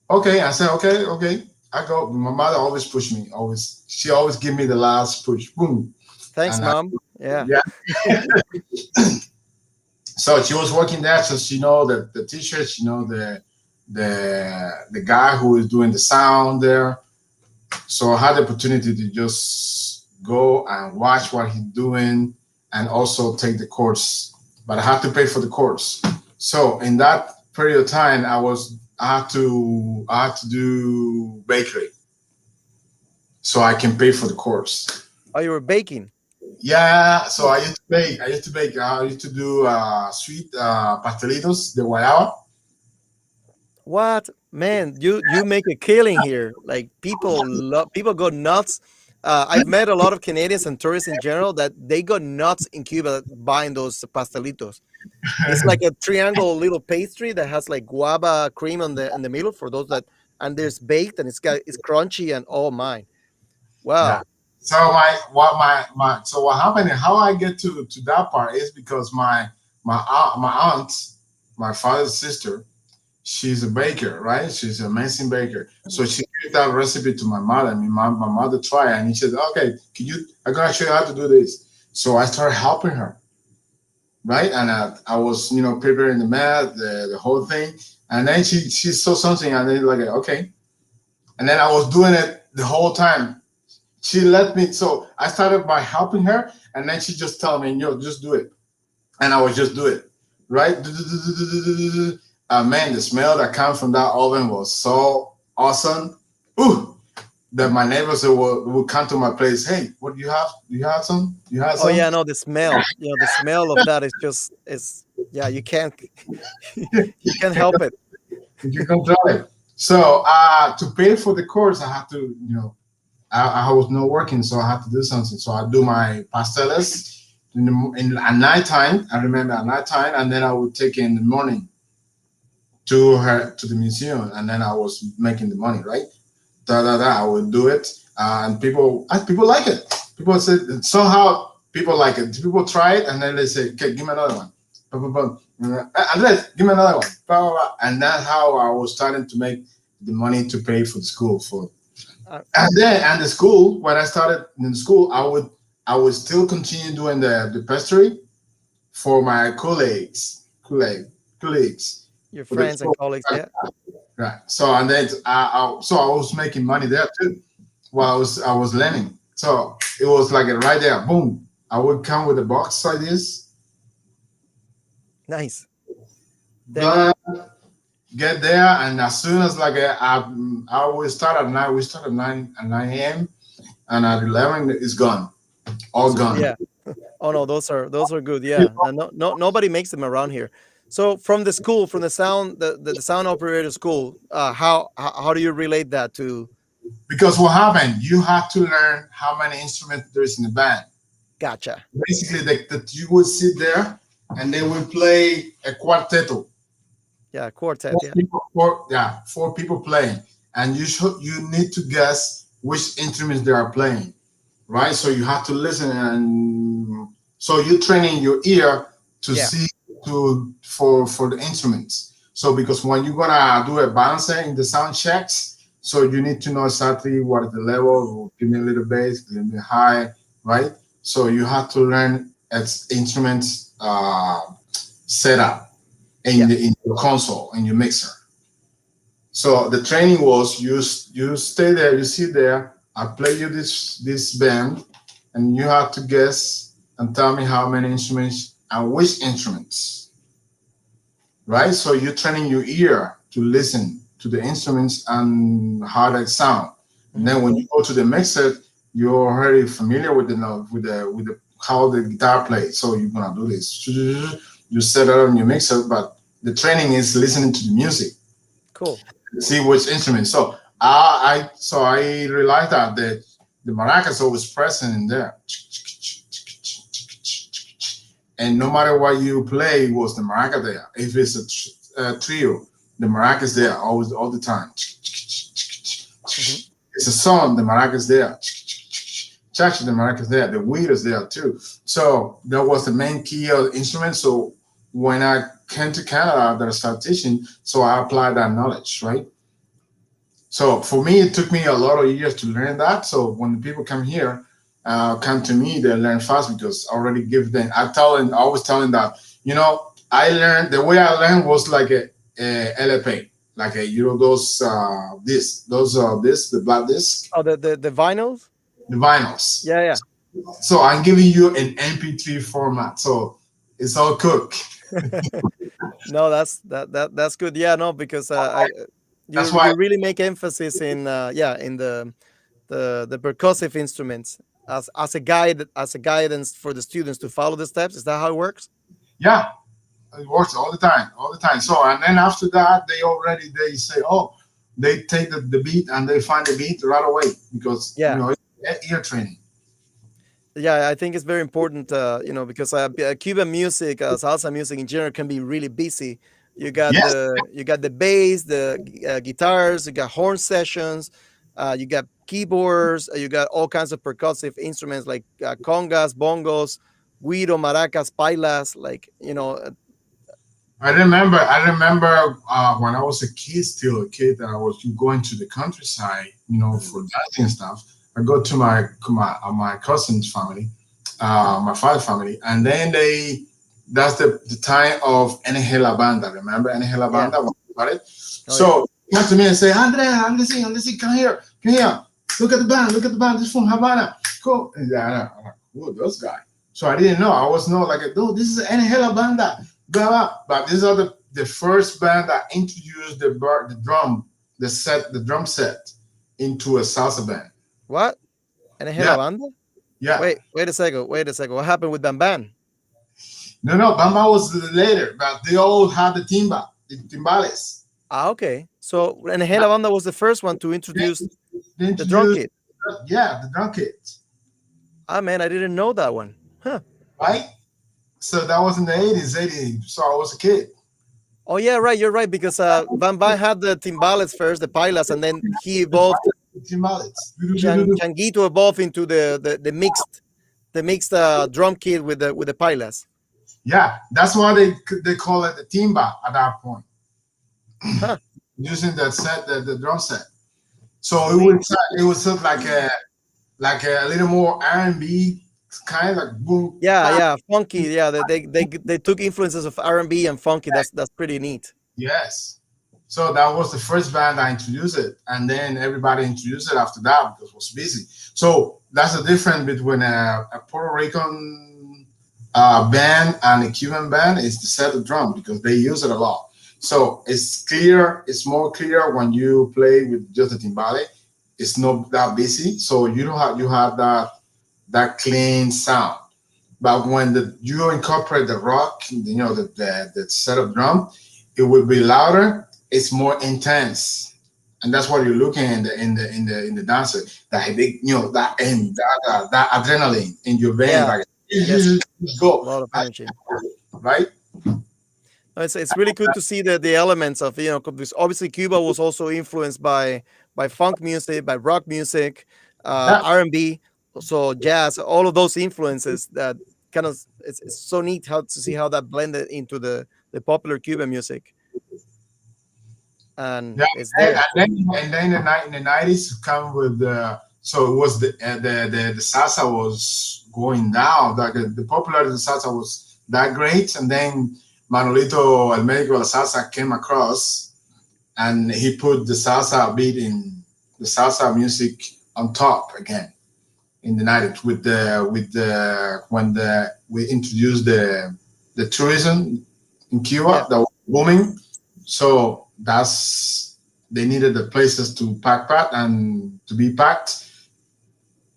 Okay, I said, "Okay, okay." I go. My mother always pushed me. Always, she always give me the last push. Boom, Thanks, and I, mom. Yeah. yeah. So she was working there, so she know the teacher, she know the guy who is doing the sound there. So I had the opportunity to just go and watch what he's doing and also take the course. But I had to pay for the course. So in that period of time, I had to do bakery so I can pay for the course. Oh, you were baking. Yeah, so Oh, I used to bake. I used to bake. I used to do sweet pastelitos de guayaba. what man? You make a killing here. Like people go nuts. I've met a lot of Canadians and tourists in general that they go nuts in Cuba buying those pastelitos. It's like a triangle little pastry that has like guava cream on the in the middle for those that, and there's baked and it's crunchy and oh my. Yeah. Wow. So so what happened and how I get to that part is because my aunt, my father's sister, she's a baker, right? She's an amazing baker. So she gave that recipe to my mother. And my mother tried it and he said, "Okay, can you? I'm gonna show you how to do this." So I started helping her, right? And I was, preparing the math, the whole thing. And then she saw something and then like, okay. And then I was doing it the whole time. She let me. So I started by helping her, and then she just tell me, "Yo, just do it," and I would just do it, right? Man, the smell that comes from that oven was so awesome. Ooh, that my neighbors would come to my place. "Hey, what do you have? Do you have some? Do you have Oh some?" yeah, no, the smell. You know, the smell of that is just is yeah, you can't you can't help it. You control it. So to pay for the course, I had to, I was not working, so I had to do something. So I do my pasteles at nighttime. I remember at nighttime, and then I would take it in the morning to the museum, and then I was making the money, right? Da da da. I would do it, and people like it. People said somehow people like it. People try it, and then they say, "Okay, give me another one." Andres, give me another one. Blah, blah, blah. And that's how I was starting to make the money to pay for the school for. Uh, And the school, when I started in the school, I would still continue doing the pastry for my colleagues your for the friends and school. colleagues, yeah. Right. So and then so I was making money there too while I was learning. So it was like right there, boom. I would come with a box like this, Nice. Then blah, get there, and as soon as like I will start at 9. We start at 9 a.m. and at 11 it's gone, all those are gone. yeah. Oh no, those are good. Yeah. And nobody makes them around here. So from the school, from the sound the sound operator school, how do you relate that to Because what happened, you have to learn how many instruments there is in the band. gotcha? Basically, that you will sit there and they will play a quarteto. Yeah, quartet, Four yeah. people, yeah, 4 people playing, and you need to guess which instruments they are playing, right? So you have to listen, and so you're training your ear to Yeah. see for the instruments. So because when you're gonna do a balancing in the sound checks, so you need to know exactly what is the level. Give me a little bass, give me high, right? So you have to learn its instruments setup in Yeah. in your console in your mixer. So the training was you stay there, you sit there, I play you this band, and you have to guess and tell me how many instruments and which instruments, right? So you're training your ear to listen to the instruments and how they sound. And Mhm. then when you go to the mixer, you're already familiar with the note, with the how the guitar plays. So you're gonna do this. You set it on your mixer, but the training is listening to the music. Cool. see which instrument. So I realized that the maracas always present in there, and no matter what you play, was the maraca there. If it's a trio, the maracas there always all the time. Hmm. It's a song, the maracas there. Chacha, the maracas there. The weed is there too. So that was the main key of the instrument. So when I came to Canada, that I started teaching, so I applied that knowledge, right? So for me, it took me a lot of years to learn that. So when people come here, come to me, they learn fast because I already give them. I always tell them that I learned the way I learned was like a LP, like a those this the black disc, Oh, the vinyls. the vinyls. Yeah, So I'm giving you an MP3 format, so it's all cooked. yeah. No, that's good. Yeah, no, because That's you why, really make emphasis in yeah, in the percussive instruments as a guide, as a guidance for the students to follow the steps. Is that how it works? yeah, it works all the time, all the time. So and then after that, they say, oh, they take the beat and they find the beat right away because Yeah. it's ear training. Yeah, I think it's very important, because Cuban music, salsa music in general, can be really busy. Yes, You got the bass, the guitars, you got horn sessions, you got keyboards, you got all kinds of percussive instruments like congas, bongos, guiro, maracas, pailas. Like I remember when I was a kid, still a kid, that I was going to the countryside, for dancing and stuff. I go to my cousin's family, my father's family, and then that's the time of NG La Banda. Remember NG La yeah, Banda when we started? oh yeah, So he come to me and say, Andre, I'm listening, come here, look at the band. This is from Havana. Cool. And I'm like, who are those guys? So I didn't know. I was not like, dude, this is NG La Banda. Blah, blah. But these are the first band that introduced the drum set into a salsa band. what? And Yeah, la banda? yeah. Wait a second. What happened with Bamban? No, Bamba was later, but they all had the timbales. Ah, okay. So and la banda was the first one to introduce They the drum introduced, kit. yeah, the drum kit, Ah, man, I didn't know that one. Huh. right? So that was in the 80s, 80. So I was a kid. Oh yeah, right. You're right because Van Van had the timbales first, the pilas, and then he evolved. The timbales. Changuito evolved into the mixed drum kit with the pilas. Yeah, that's why they call it the timba at that point, Huh. using that set, the drum set. So Sweet. it was sort of like a little more R&B kind of like boom. Yeah, Bam. yeah, funky. Yeah, they took influences of R&B and funky. That's pretty neat. Yes. So that was the first band I introduced it, and then everybody introduced it after that because it was busy. So that's the difference between a Puerto Rican band and a Cuban band is the set of drum because they use it a lot. So it's clear, it's more clear when you play with just the timbale. It's not that busy, so you have that clean sound. But when you incorporate the rock, the set of drum, it will be louder. It's more intense, and that's what you're looking in the dancer. That big, that and that adrenaline in your veins, Yeah. like Yes. A go lot of energy. right. No, it's really good to see the elements of because obviously Cuba was also influenced by funk music, by rock music, Yeah, R&B, so jazz, all of those influences that kind of it's so neat how to see how that blended into the popular Cuban music, and yeah, it's and, there. then in the 90s come with so it was the salsa was going down. Like the popularity of the salsa was that great, and then Manolito El Médico de la Salsa came across, and he put the salsa beat in the salsa music on top again in the 90s with the when the we introduced the tourism in Yeah. Cuba that was booming. So that's they needed the places to pack and to be packed.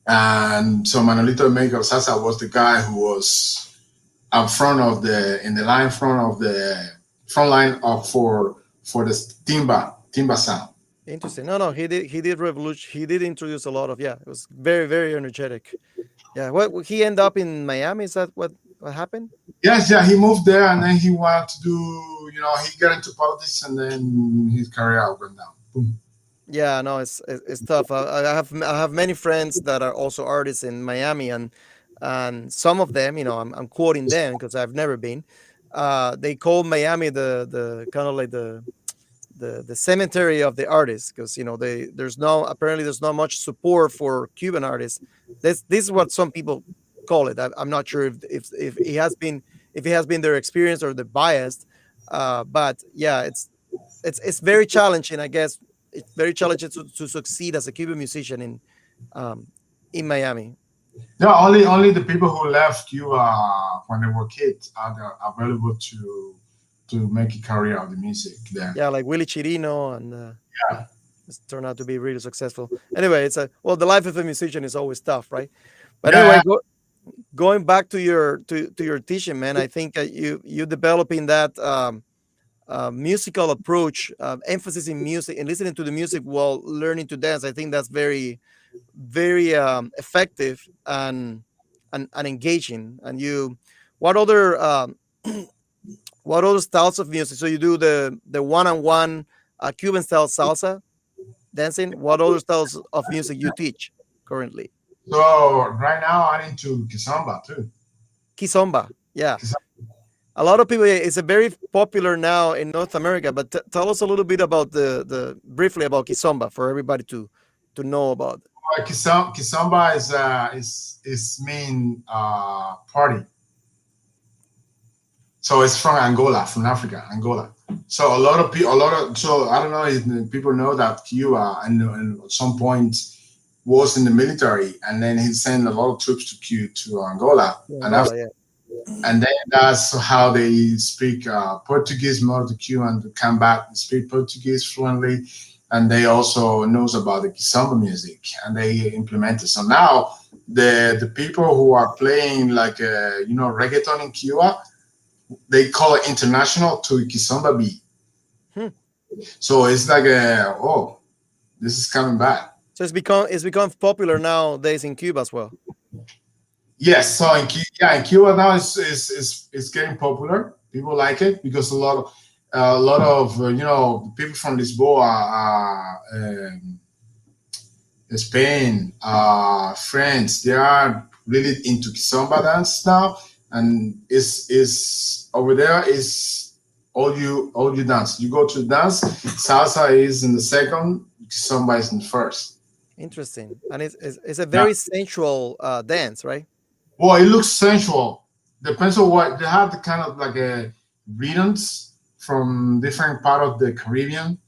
And so Manolito Mexico Sasa was the guy who was up front of the in the line front of the front line of for the timba. timba sound. Interesting. No, no, he did revolution. He did introduce a lot of, yeah. It was very, very energetic. Yeah. What he end up in Miami? Is that what happened? Yes, yeah, he moved there and then he wanted to do, he got into politics and then his career went down. Boom. Yeah, no, it's tough. I have many friends that are also artists in Miami, and some of them, I'm quoting them because I've never been. They call Miami the kind of like the cemetery of the artists because there's no apparently there's not much support for Cuban artists. This is what some people call it. I'm not sure if it has been their experience or the biased, but yeah, it's very challenging. I guess it's very challenging to succeed as a Cuban musician um, in Miami. No, only the people who left Cuba when they were kids are available to make a career of the music there. Yeah, like Willie Chirino and. Yeah, It's turned out to be really successful. Anyway, the life of a musician is always tough, right? But anyway, yeah, going back to your teaching, man, I think you developing that musical approach, emphasis in music and listening to the music while learning to dance. I think that's very very effective and engaging. And what other what other styles of music? So you do the one on one Cuban style salsa dancing. What other styles of music you teach currently? so right now I'm into kizomba too. Kizomba, yeah. Kizomba. A lot of people. It's a very popular now in North America. But tell us a little bit about the briefly about kizomba for everybody to know about. Kizomba is mean party. So it's from Angola, from Africa, Angola. So a lot of people, so I don't know if people know that Cuba and at some point was in the military, and then he sent a lot of troops to Angola, Yeah, and Angola, yeah. and then that's how they speak Portuguese. More of the Cuban to come back and speak Portuguese fluently, and they also knows about the samba music, and they implement it. So now the people who are playing like reggaeton in Cuba, they call it international to kizomba beat. Hmm. So it's like oh, this is coming back. So it's become popular nowadays in Cuba as well. Yes, so in Cuba now it's getting popular. People like it because a lot of people from Lisboa, Spain, France, they are really into kizomba dance now, and is over there is all you dance. You go to dance, salsa is in the second, kizomba is in the first. Interesting, and it's a Yeah. very sensual dance, right? Well, it looks sensual. Depends on what they have. The kind of like a rhythms from different part of the Caribbean,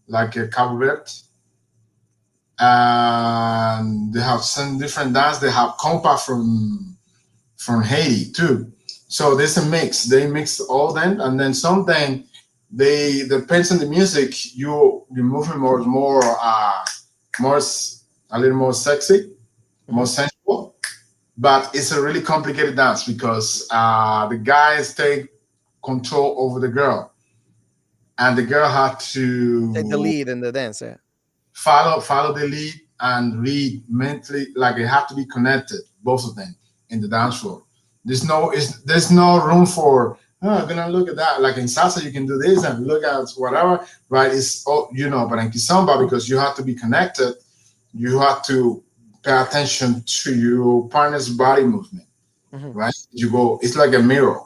like Cabo Verde, and they have some different dance. They have compa from Haiti too. So there's a mix. They mix all them, and then something they depends on the music. You moving more a little more sexy, more Hmm. sensual, but it's a really complicated dance because the guys take control over the girl, and the girl had Take the to lead in the dance. Yeah. follow the lead and read mentally, like they have to be connected, both of them, in the dance floor. There's no room for I'm gonna look at that. Like in salsa, you can do this and look at whatever, right? It's all but in kizomba, because you have to be connected, you have to pay attention to your partner's body movement, Hmm. right? You go, it's like a mirror.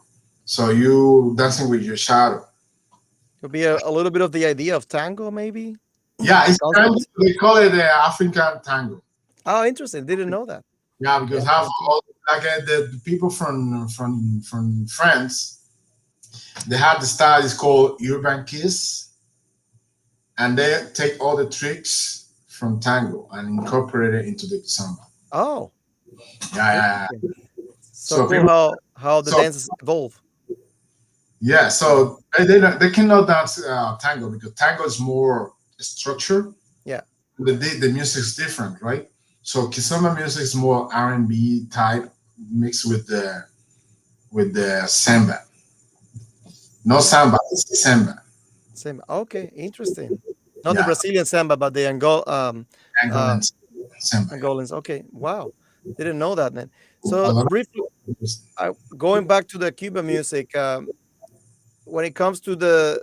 So you dancing with your shadow. Could be a little bit of the idea of tango, maybe Yeah, the it's kind of, concept. they call it the African tango. Oh, interesting. Didn't know that. Yeah, Yeah. because half all like the people from France, they have the style is called urban kiss, and they take all the tricks from tango and incorporate it into the samba. Oh, Yeah, yeah, yeah. interesting. So So cool people, how the so dances evolve. yeah, Yeah. so they cannot dance tango because tango is more structure. Yeah. The music is different, right? So kizomba music is more R&B type mixed with the samba. No Interesting. samba, it's samba. Same. Okay. Interesting. Not the Yeah, Brazilian samba, but the uh, Angolan samba. Yeah. Angolans. Okay, wow, didn't know that, man. A So lot briefly, of going back to the Cuban music, when it comes to the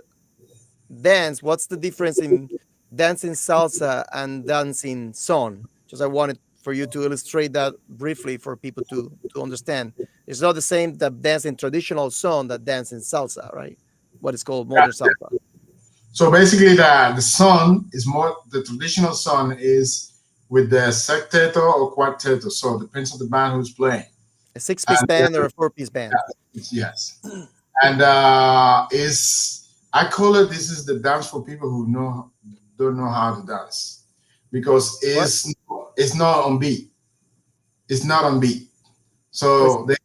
dance, what's the difference in dancing salsa and dancing son? Just I wanted for you to illustrate that briefly for people to understand. It's not the same that dancing traditional son that dancing salsa, right? What is called yeah. modern salsa. So basically, the son is more the traditional son is with the secteto or quarteto. So it depends on the band who's playing. A six-piece And band or a four-piece band. yes, and is I call it this is the dance for people who don't know how to dance because What? it's not on beat. It's not on beat. Oh, it's So they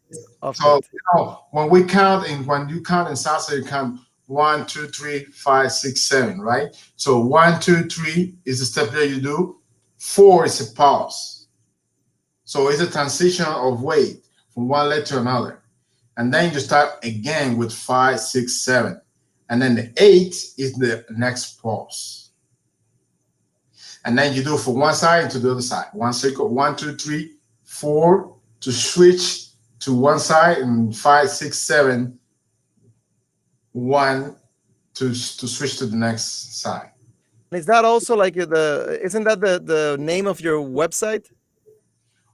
so offbeat. when we count in when you count in salsa, you count 1, 2, 3, 5, 6, 7, right? So 1, 2, 3 is the step that you do. 4 is a pause. So it's a transition of weight from one leg to another. And then you start again with 5, 6, 7. And then the 8 is the next pause. And then you do from one side to the other side. One circle, 1, 2, 3, 4 to switch to one side, and 5, 6, 7, one to switch to the next side. And is that also like the? Isn't that the name of your website?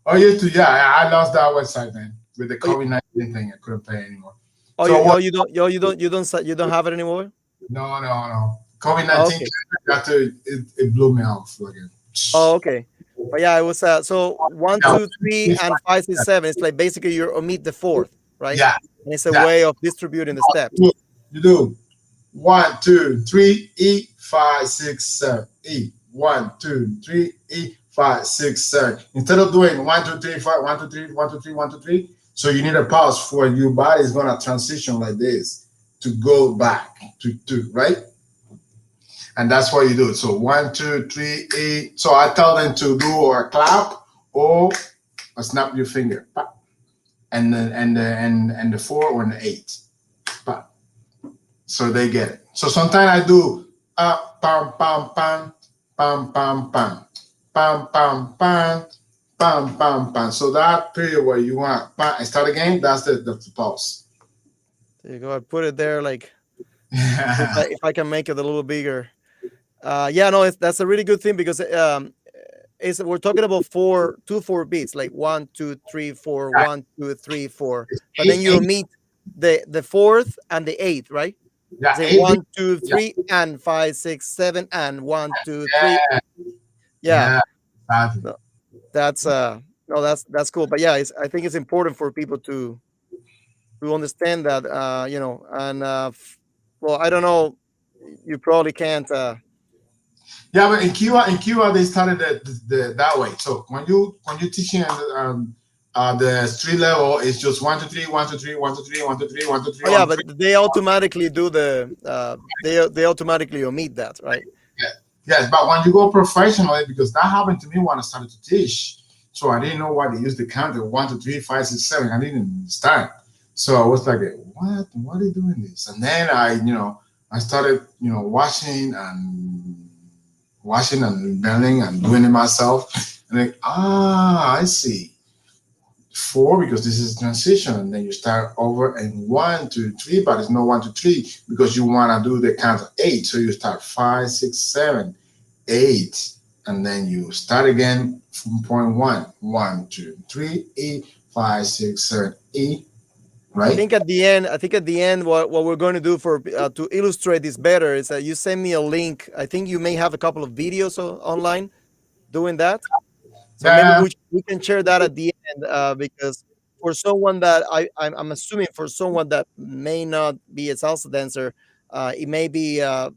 Oh, yeah, yeah. I lost that website then with the Oh, you, COVID-19 thing. I couldn't play anymore. oh, So what? you don't, you don't have it anymore. No, no, no. COVID Oh, 19 okay. after it blew me off again. Oh, okay. But yeah, it was so one, Yeah, two, three, and 5, 6, 7. It's like basically you omit the fourth, right? yeah, And it's a yeah. way of distributing the steps. You do 1, 2, 3, E, 5, 6, 7, E. 1, 2, 3, E, 5, 6, 7. Instead of doing 1, 2, 3, 5, 1, 2, 3, 1, 2, 3, 1, 2, 3. So you need a pause for your body is gonna transition like this to go back to two, right? And that's what you do. So 1, 2, 3, 8. So I tell them to do a clap or a snap your finger, and the 4 or the 8, so they get it. So sometimes I do pam pam pam pam pam pam pam pam pam pam pam pam. So that period where you want pam and start again, that's the pause. There you go. I put it there like if I can make it a little bigger. Yeah, no, that's a really good thing because is we're talking about four beats like 1, 2, 3, 4, 1, 2, 3, 4, but then you Eight, omit the fourth and the eighth, right? yeah, Say eight, one, two, yeah, three, and 5, 6, 7, and 1, 2, 3. yeah, Yeah, yeah, exactly. no, that's no, that's cool. But yeah, I think it's important for people to understand that and well, I don't know, you probably can't. Yeah, but in Cuba they started that way. So when you teaching the street level, it's just 1, 2, 3, 1, 2, 3, 1, 2, 3, 1, 2, 3, 1, 2, 3, Oh yeah, 1, 2, but 3. they automatically do they automatically omit that, right? Yeah. Yes, but when you go professionally, because that happened to me when I started to teach, so I didn't know why they used the counter 1, 2, 3, 5, 6, 7. I didn't understand. So I was like, what? Why are they doing this? And then I started, watching and learning and doing it myself. And like, I see. 4 because this is transition, and then you start over and 1, 2, 3, but it's not 1, 2, 3 because you want to do the count of 8. So you start 5, 6, 7, 8, and then you start again from point 1, 1, 2, 3, 8, 5, 6, 7, 8, right? I think at the end, what we're going to do for to illustrate this better is that you send me a link. I think you may have a couple of videos online doing that. So maybe Yeah, we can share that at the end because for someone that I'm assuming for someone that may not be a salsa dancer, it may be a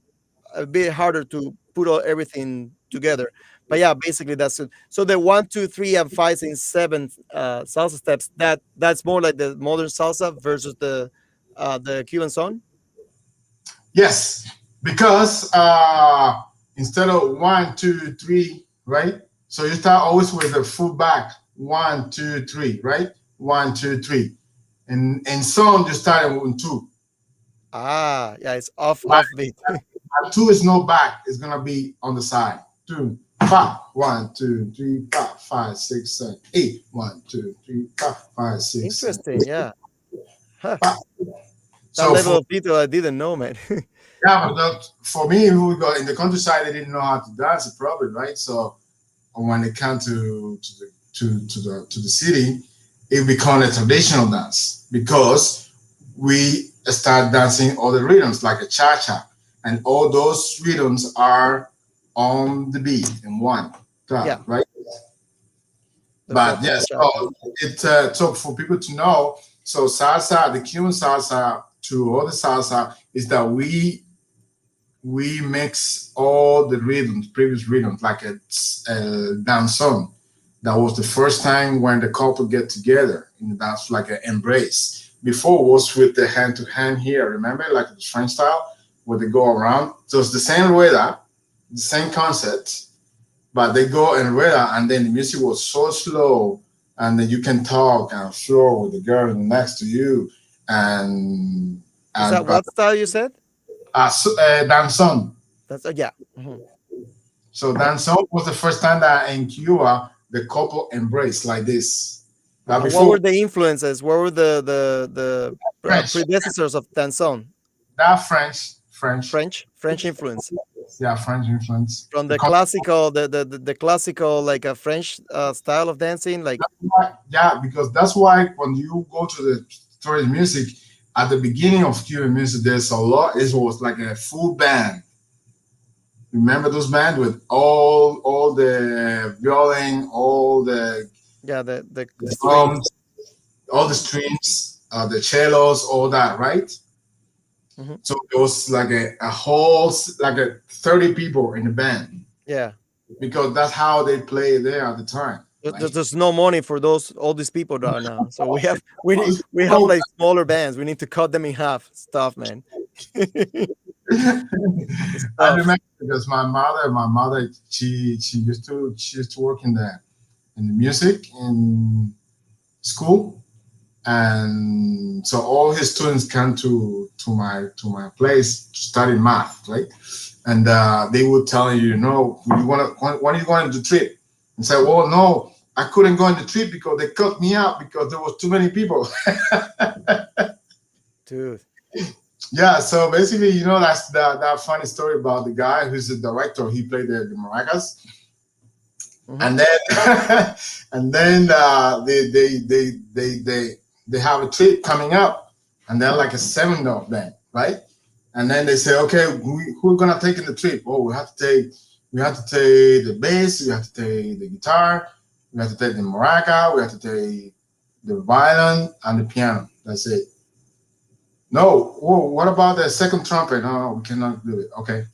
bit harder to put everything together. But yeah, basically that's it. So the 1, 2, 3, and 5, 6, 7 salsa steps that's more like the modern salsa versus the Cuban song. yes, because instead of 1, 2, 3, right? So you start always with the foot back, 1, 2, 3, right? 1, 2, 3, and some you start in 2. Ah, yeah, it's But off beat. And two is no back. It's gonna be on the side. Two, five. 1, 2, 3, 4, 5, 6, 7, 8. 1, 2, 3, 4, 5, 6, 7, Interesting. Yeah. Huh. 8. That So level for of detail I didn't know, man. yeah, but for me, who got in the countryside, they didn't know how to dance. Probably right. So when they come to the city, it become a traditional dance because we start dancing all the rhythms like a cha cha, and all those rhythms are on the beat in one Yeah. time, right? The But proper yes, cha-cha. so for people to know, so salsa, the Cuban salsa to other salsa is that we mix all the rhythms, previous rhythms, like a dance song. That was the first time when the couple get together in the dance, like an embrace. Before was with the hand to hand here, remember, like the French style, where they go around. So it's the same way that, the same concept, but they go and rhythm, and then the music was so slow, and then you can talk and flow with the girl next to you, and Is that and what style you said? dance song. That's yeah. Mhm. So dancehall was the first time that in Cuba the couple embraced like this. That And what before were the influences? What were the French, predecessors of danzón? that French, French influence yeah, French influence. from the classical, the classical like a French style of dancing. Like Yeah, because that's why when you go to the story music at the beginning of Cuban music, there's a lot. It was like a full band. Remember those bands with all the violin, all the yeah, the strings. drums, all the strings, the cellos, all that, right? Hmm. So it was like a whole like a 30 people in the band Yeah, because that's how they play there at the time. Like there's no money for those all these people right now. So we have oh, like smaller bands. We need to cut them in half. Stuff, man. It's I tough. remember because my mother, she used to work in the music in school, and so all his students come to my place to study math, right? And they would tell you, you want to when are you going to the trip? And say, well, no, I couldn't go on the trip because they cut me out because there was too many people. Dude. Yeah, so basically, that's that funny story about the guy who's the director. He played the maracas, Hmm. and then and then they have a trip coming up, and they're like a seven of them, right? And then they say, okay, who's gonna take in the trip? Oh, we have to take the bass, we have to take the guitar, we have to take the maraca, we have to take the violin and the piano. That's it. No, whoa, what about the second trumpet? No, we cannot do it. Okay,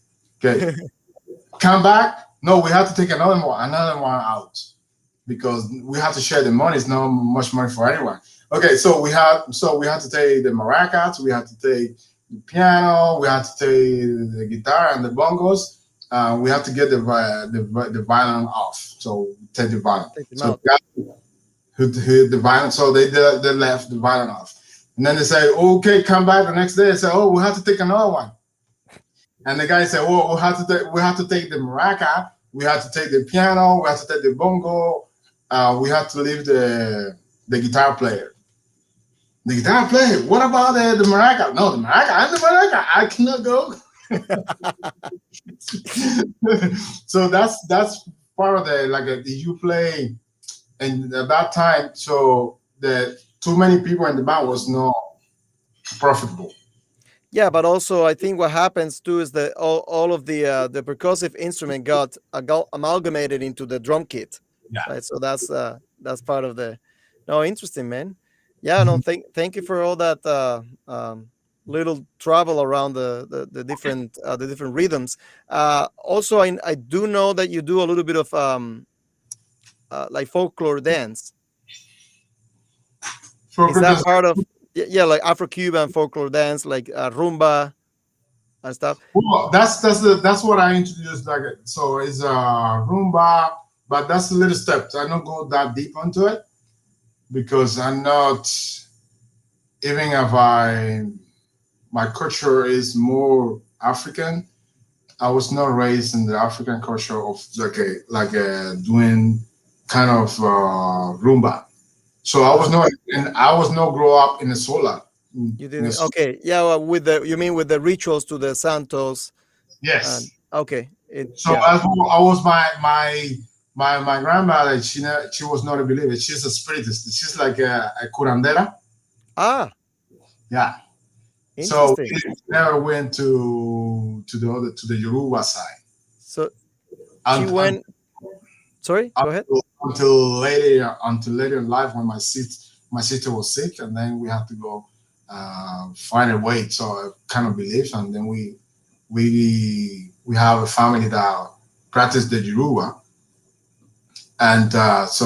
okay, come back. No, we have to take another one out because we have to share the money. It's not much money for anyone. Okay, so we have to take the maracas, we have to take the piano, we have to take the guitar and the bongos. We have to get the violin off. So take the violin. Take them So out. we got who the violin. So they left the violin off, and then they say, okay, come back the next day. They say, oh, we have to take another one. And the guy said, well, we have to take the maraca, we have to take the piano, we have to take the bongo, we have to leave the guitar player. The guitar player. What about the maraca? No, the maraca. I'm the maraca. I cannot go. So that's part of the like you play, and at that time, so the too many people in the band was not profitable. Yeah, but also I think what happens too is that all of the percussive instrument got amalgamated into the drum kit, Yeah. right? So that's part of the. No, interesting, man. Yeah, no, thank you for all that little travel around the different rhythms. Also, I do know that you do a little bit of like folklore dance. For Is that Christmas, part of yeah, like Afro-Cuban folklore dance, like rumba and stuff? well, that's what I introduced. Like, so it's Roomba, but that's a little steps. I don't go that deep into it because I'm not. Even if my culture is more African, I was not raised in the African culture of doing kind of rumba. So I was Uh, not, and I was not grow up in a solar. you In a, didn't. Okay, yeah. Well, with the you mean with the rituals to the Santos? And yes. okay, it So yeah. I was my grandmother. She was not a believer. She's a spiritist. She's like a curandera. Ah, Yeah. So interesting. we never went to the Yoruba side So she and, went. Sorry, go ahead. until later in life when my sister was sick, and then we had to go find a way. So I kind of believed, and then we have a family that practice the Yoruba, and so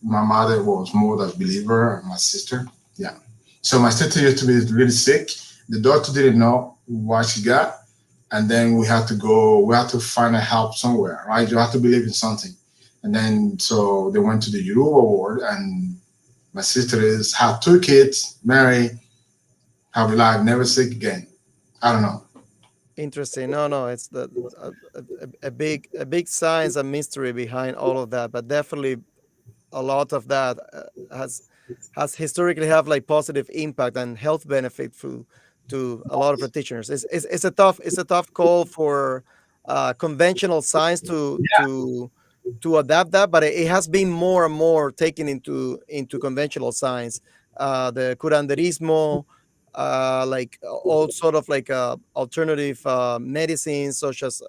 my mother was more the believer, and my sister, yeah. So my sister used to be really sick. The doctor didn't know what she got, and then we had to find a help somewhere, right? You have to believe in something. And then so they went to the Yoruba ward, and my sister is had two kids, married, have a life, never sick again. I don't know. Interesting. No, no, it's a big science and mystery behind all of that, but definitely a lot of that has historically have like positive impact and health benefit to a lot of practitioners. It's a tough call for conventional science to adapt that, but it has been more and more taken into conventional science. The curanderismo, like all sort of like alternative medicines such as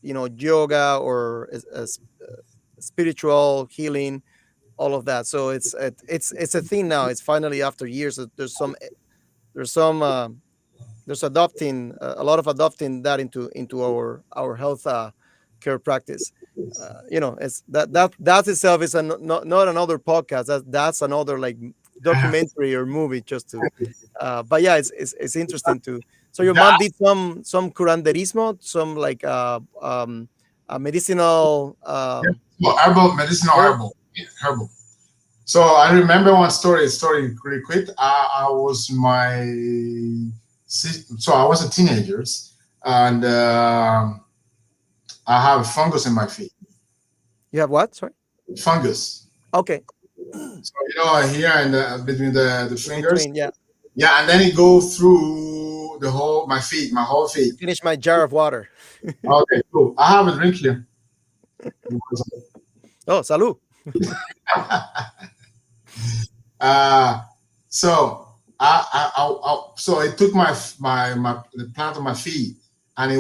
yoga or spiritual healing, all of that. So it's a thing now. It's finally after years that there's some there's adopting a lot of adopting that into our health care practice. It's that itself is not another podcast. That's another like documentary or movie just to. But yeah, it's interesting too. So your Yeah, mom did some curanderismo, some like medicinal yeah. Well, herbal, medicinal work. herbal, yeah, herbal. So I remember one story really quick. I was so I was a teenager, and I have fungus in my feet. You have what? Sorry. Fungus. Okay. So here in between the In fingers. between, yeah. Yeah, and then it goes through the whole my whole feet. Finish my jar of water. Okay, cool. I have a drink here. Oh, salud. uh, so so it took my the plant of my feet, and I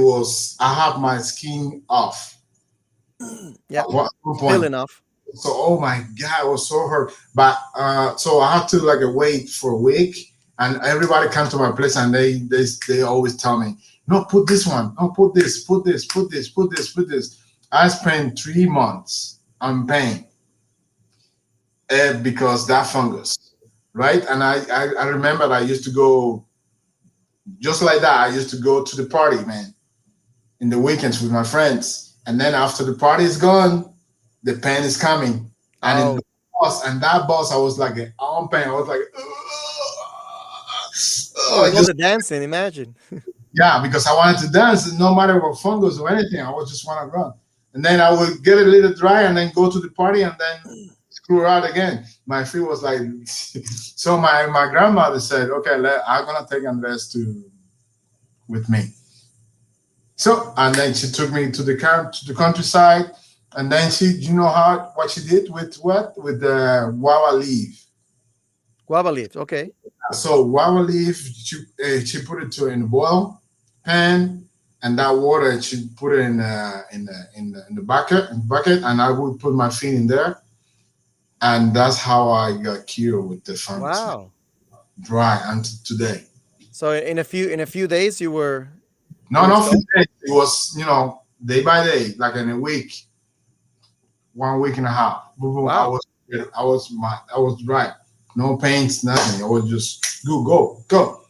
have my skin off Yeah, at one point. feeling off. So oh my god, it was so hurt. But so I had to like wait for a week, and everybody come to my place, and they always tell me, no, put this one, no, put this, put this, put this, put this, put this. I spent 3 months on pain because that fungus, right? And I remember I used to go just like that. I used to go to the party, man, in the weekends with my friends, and then after the party is gone, the pain is coming, and in Oh, the boss and that boss, I was like on pain. I was like, oh, I with all just the dancing, imagine. yeah, because I wanted to dance, no matter what fungus or anything. I would just want to run, and then I would get a little dry, and then go to the party, and then screw out again. My feet was like, so my grandmother said, okay, I'm gonna take Andres to with me. So and then she took me to the countryside, and then you know what she did with what with the guava leaf. Guava leaves. Okay. So guava leaf, she put it in a boil pan, and that water she put it in the bucket, and I would put my feet in there, and that's how I got cured with the fungus, man. Wow. Dry until today. So in a few days you No, were no, few stopped. days. It was day by day, like in a week, 1 week and a half. Boom, boom. Wow. I was dry. No pains, nothing. I was just go, go, go.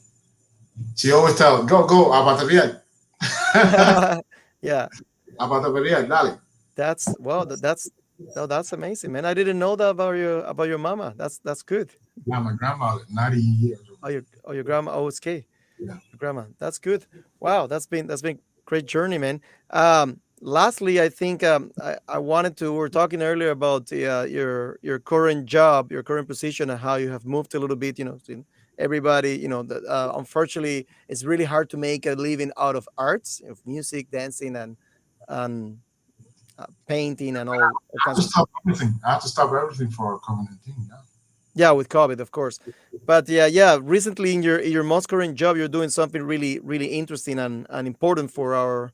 She always tell, go, go, abatabia. Yeah. Abatabia, dale. That's well. That's no. That's amazing, man. I didn't know that about your mama. That's good. Yeah, my grandmother, 90 years old. Oh, your grandma. Oh, it's okay. Yeah. Your grandma. That's good. Wow. That's been Great journey, man. Lastly, I think I wanted to. We were talking earlier about your current job, your current position, and how you have moved a little bit. Everybody, unfortunately, it's really hard to make a living out of arts, of music, dancing, and painting, and all I have kinds to of stuff. stop everything. I have to stop everything for COVID-19. Yeah. Yeah, with COVID, of course. But yeah. Recently, in your most current job, you're doing something really, really interesting and important for our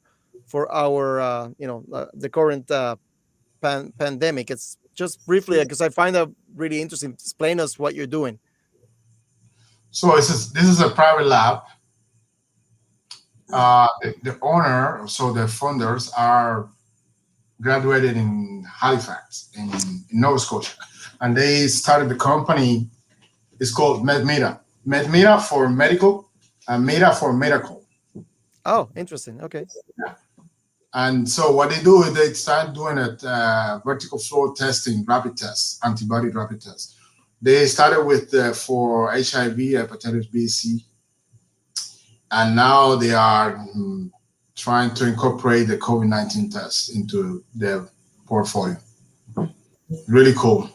the current pandemic. It's just briefly because I find that really interesting. Explain us what you're doing. So this is a private lab. The owner, so the founders are graduated in Halifax in Nova Scotia, and they started the company. It's called MedMeta. MedMeta for medical, and Meta for medical. Oh, interesting. Okay. And so what they do is they start doing it vertical flow testing, rapid tests, antibody rapid tests. They started with for HIV, hepatitis B, C, and now they are trying to incorporate the COVID-19 test into their portfolio. Really cool.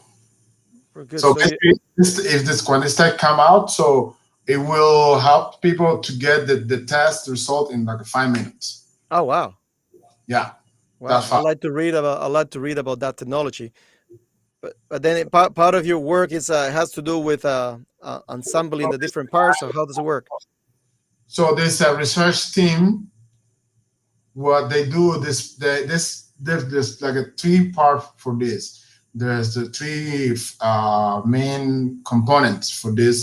Very good. So So you. basically, if this when this tech come out, so it will help people to get the test result in like 5 minutes. Oh, wow. Yeah, Wow. that's I fine. like to read about. I like to read about that technology. But then part of your work is has to do with ensembling the different parts. Or how does it work? So this research team, what they do, there's like a three part for this. There's the three main components for this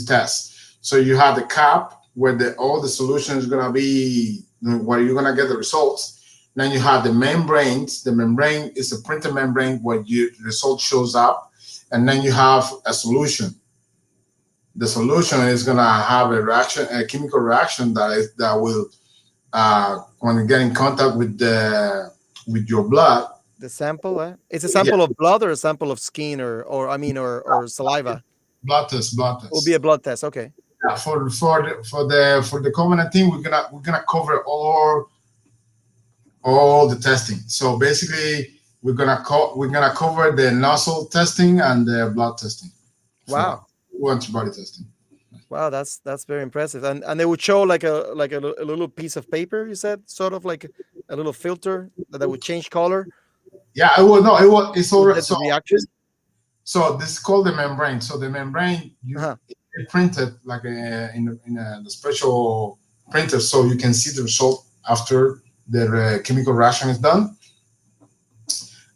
test. So you have the cap where all the solution is gonna be where you're gonna get the results. Then you have the membranes. The membrane is a printed membrane where the result shows up, and then you have a solution. The solution is gonna have a reaction, a chemical reaction that will when you get in contact with your blood. The sample, eh? It's a Yeah, sample of blood or a sample of skin or I mean or saliva. blood Will be a test. blood test. Okay. Yeah, for the common thing, we're gonna cover all the testing. So basically, we're gonna cover the nozzle testing and the blood testing for Wow. antibody testing. Wow, that's very impressive. And they would show like a little piece of paper, you said, sort of like a little filter that would change color Yeah, it was no, it was it's to already get the reaction. so this is called the membrane. So the membrane Uh-huh. it printed like the special printer, so you can see the result after the chemical reaction is done.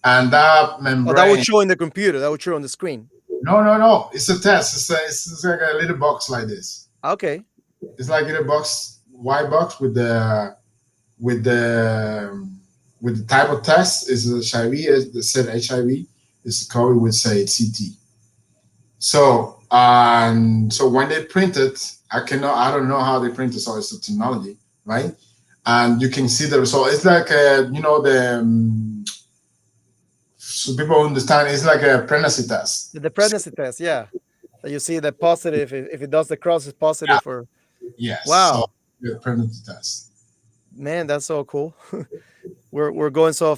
And that Oh, that would membrane, show in the computer. That would show on the screen. no, it's a test. It's like a little box like this. Okay. It's like a little box, white box with the with the type of test is HIV. Is the said HIV is called with say CT. So when they print it, I don't know how they print it, so it's a technology, right? And you can see the result. It's like the so people understand it's like a pregnancy test. The pregnancy test, yeah. That you see the positive if it does the cross is positive or Yes, so wow. the pregnancy test. Man, that's so cool. We're going so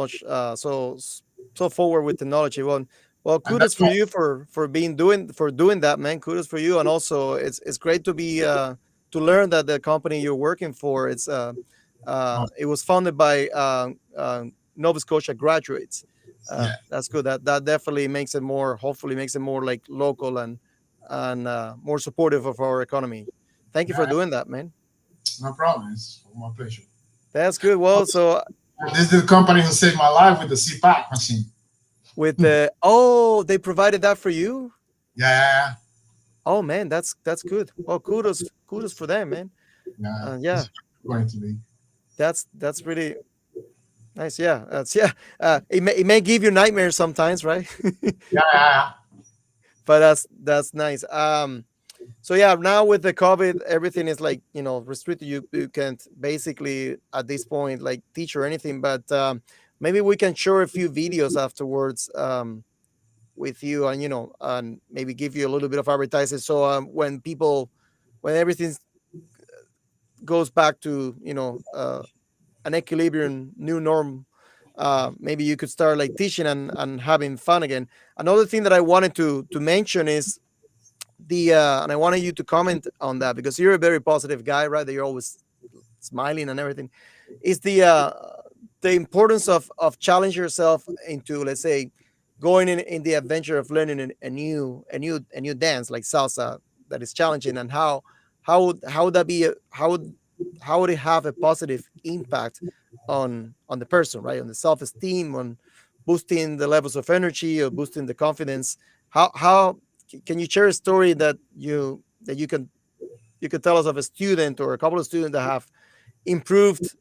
much so forward with technology. Well, And kudos that's for why, you for doing that, man. Kudos for you, and also it's great to be to learn that the company you're working for oh, it was founded by Nova Scotia graduates. yeah, That's good. That definitely makes it more. Hopefully, makes it more like local and more supportive of our economy. Thank you for yeah, doing that, man. no problem. It's my pleasure. That's good. Well, so This is the company who saved my life with the CPAC machine. with the oh, they provided that for you. Yeah, Oh man, that's good. Well, kudos for them, man. yeah. Yeah, It's going to be. that's really nice. Yeah, that's yeah. It may give you nightmares sometimes, right? Yeah. But that's nice. So yeah, now with the COVID, everything is like restricted. You can't basically at this point like teach or anything. But maybe we can show a few videos afterwards with you, and maybe give you a little bit of advertising. So when everything's goes back to, an equilibrium, new norm, maybe you could start like teaching and having fun again. Another thing that I wanted to mention is and I wanted you to comment on that because you're a very positive guy, right? That you're always smiling and everything. Is the importance of challenge yourself into, let's say, going in the adventure of learning a new dance like salsa that is challenging, and how would that be how would it have a positive impact on the person, right? On the self-esteem, on boosting the levels of energy or boosting the confidence. How can you share a story that you can tell us of a student or a couple of students that have improved,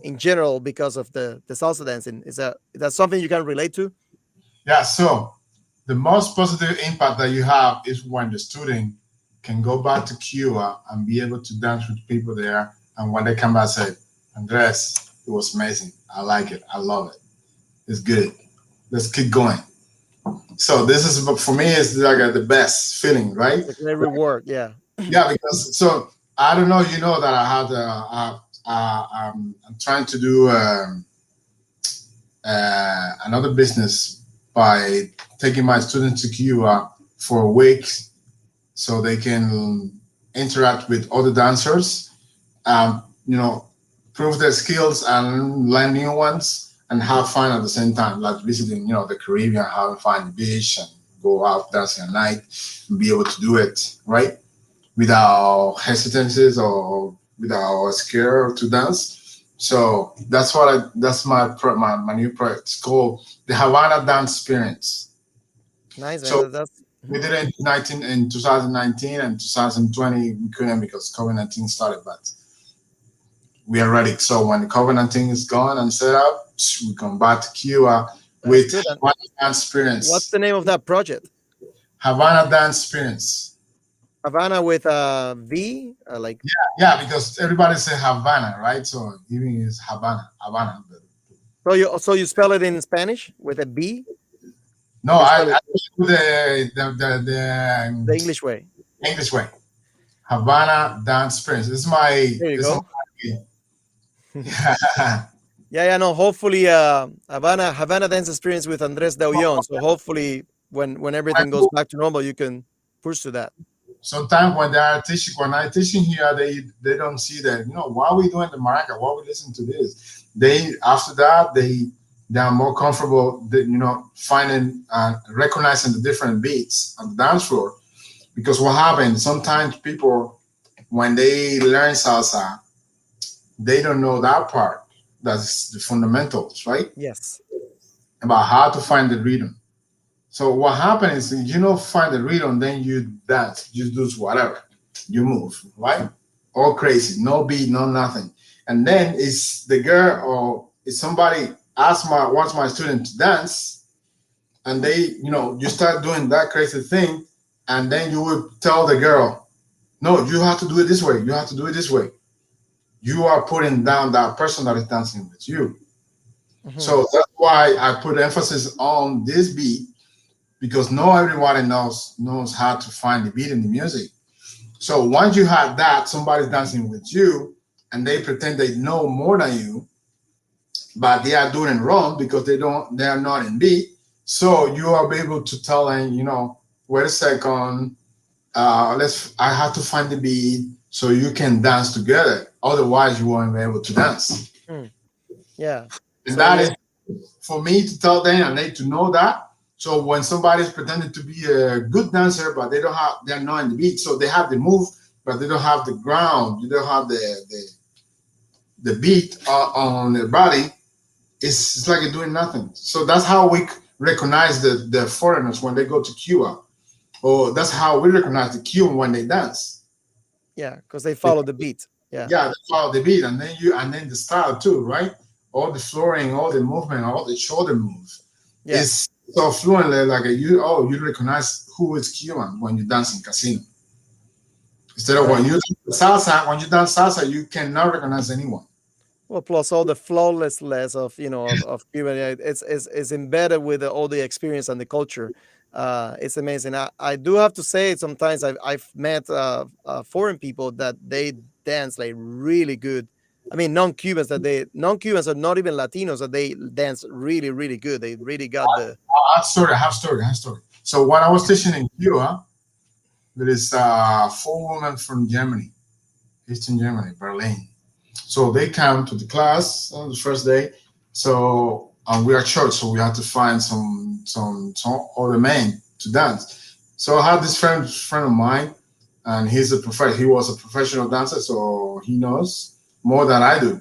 in general because of the salsa dancing? Is that something you can relate to? Yeah, so the most positive impact that you have is when the student can go back to Cuba and be able to dance with people there. And when they come back, say, Andres, it was amazing. I like it. I love it. It's good. Let's keep going. So this is for me is like the best feeling, right? It's a great reward. Yeah. Yeah, because so I don't know. You know that I had I'm trying to do another business by taking my students to Cuba for a week so they can interact with other dancers, you know, prove their skills and learn new ones and have fun at the same time, like visiting, the Caribbean, having fun on the beach and go out dancing at night and be able to do it, right? Without hesitancies or without scare to dance. So that's my new project. It's called the Havana Dance Experience. Nice, man. So That's we mhm. did it in 2019 and 2020 we couldn't because COVID-19 started, but we are ready. So when the COVID-19 is gone and set up, we come back to Cuba That's with good. And Havana Dance what's Experience. the name of that project? Havana Dance Experience. Havana with a V, like. Yeah, because everybody say Havana, right? So even is Havana, Havana. So you spell it in Spanish with a B, No, or you spell I it do the the English way? English way. Havana Dance Experience. This is my There you this is go. my Yeah, yeah, no. Hopefully, Havana Dance Experience with Andres Dauyon. So hopefully, when everything goes back to normal, you can push to that. sometimes when I teaching here, they don't see that. Why are we doing the maraca? Why are we listening to this? They after that they are more comfortable, finding and recognizing the different beats on the dance floor. Because what happens sometimes people when they learn salsa, they don't know that part. That's the fundamentals, right? Yes. About how to find the rhythm. So what happens is find the rhythm, then you dance, you do whatever, you move, right? All crazy, no beat, no nothing. And then it's the girl or it's somebody wants my student to dance, and you start doing that crazy thing, and then you will tell the girl, no, you have to do it this way. You have to do it this way. You are putting down that person that is dancing with you. Hmm. So that's why I put emphasis on this beat because not everybody knows how to find the beat in the music. So once you have that, somebody's dancing with you, and they pretend they know more than you, but they are doing it wrong because they are not in beat. So you are able to tell them, wait a second, I have to find the beat so you can dance together. Otherwise, you won't be able to dance. Hmm. Yeah. And So that is you. for me to tell them and they to know that. So when somebody's pretending to be a good dancer, but they're not in the beat, so they have the move, but they don't have the ground, they don't have the beat on their body. It's like you're doing nothing. So that's how we recognize the foreigners when they go to Cuba, or that's how we recognize the Cuban when they dance. Yeah, because they follow the beat. Yeah. Yeah, they follow the beat, and then the style too, right? All the flooring, all the movement, all the shoulder moves. Yeah. It's so fluently like you recognize who is Cuban when you dance in casino. Instead of Right. when you dance salsa, you cannot recognize anyone. Well, plus all the flawlessness of Cuba, yeah, it's embedded with all the experience and the culture. It's amazing. I do have to say, sometimes I've met foreign people that dance like really good. I mean, non-Cubans or not even Latinos that they dance really really good. They really got the. I have story. I have story. I have story. So when I was teaching in Cuba, there is four women from Germany, Eastern Germany, Berlin. So they come to the class on the first day. So we are church, so we had to find some other men to dance. So I had this friend of mine, and he was a professional dancer, so he knows more than I do.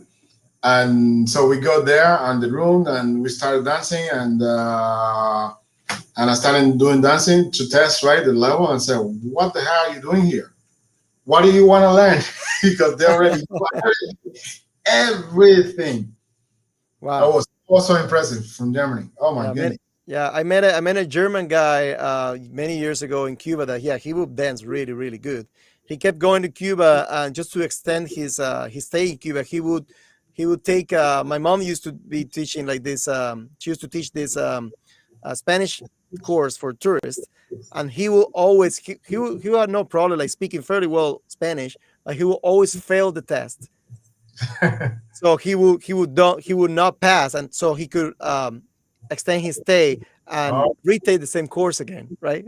And so we go there on the room, and we started dancing, and I started doing dancing to test right the level, and said, "What the hell are you doing here? What do you want to learn?" Because they already know everything. That Wow. was also impressive from Germany. Oh my Yeah, goodness. yeah. I met a German guy many years ago in Cuba that yeah he would dance really really good. He kept going to Cuba and just to extend his stay in Cuba, he would take. My mom used to be teaching like this. She used to teach this Spanish course for tourists, and he had no problem like speaking fairly well Spanish, but he will always fail the test. So he would not pass, and so he could extend his stay and Oh, retake the same course again. Right?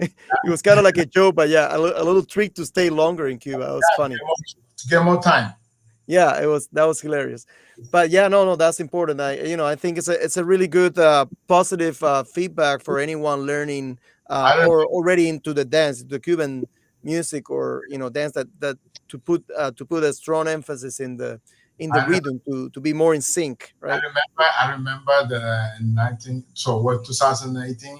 It was kind of like a joke, but yeah, a little trick to stay longer in Cuba. It was funny. to get more time. Yeah, that was hilarious. But yeah, no, no, that's important. I think it's a really good positive feedback for anyone learning I don't. or already into the dance, the Cuban music or dance that to put a strong emphasis in the I, rhythm to be more in sync, I right? remember. I remember the in 19. So what 2018.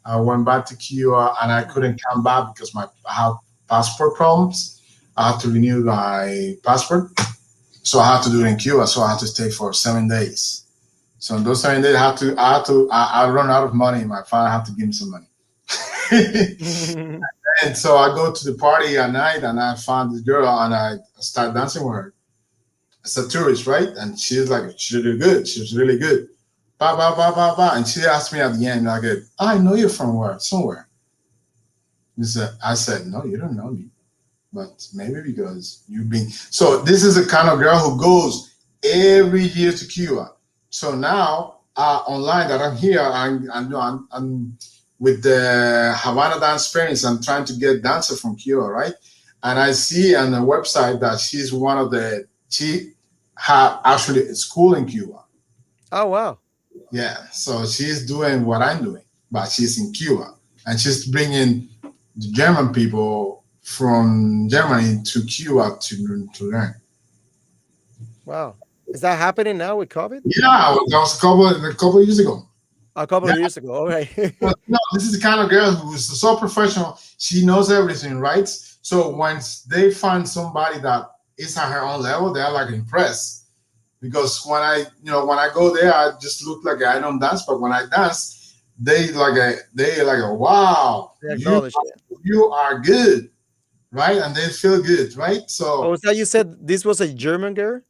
I went back to Cuba and I couldn't come back because I have passport problems. I had to renew my passport, so I had to do it in Cuba. So I had to stay for 7 days. So in those 7 days, I run out of money. My father had to give me some money. And so I go to the party at night and I found this girl and I start dancing with her. It's a tourist, right? And she's really good. She's really good. Ba ba ba ba ba. And she asked me at the end, I go, I know you from where? Somewhere. I said, no, you don't know me. But maybe because you've been. So this is the kind of girl who goes every year to Cuba. So now online that I'm here, I'm with the Havana Dance Experience. I'm trying to get dancer from Cuba, right? And I see on the website that she had actually a school in Cuba. Oh wow. Yeah, so she's doing what I'm doing, but she's in Cuba and she's bringing the German people from Germany to Cuba to learn. Wow. Is that happening now with COVID? Yeah, that was a couple of years ago. A couple Yeah, of years ago. All right. no, this is the kind of girl who's so professional. She knows everything, right? So once they find somebody that is at her own level, they're like impressed. Because when I go there, I just look like I don't dance, but when I dance, they like a wow, They you acknowledge it. you are good, right? And they feel good, right? Oh, So is that you said this was a German girl?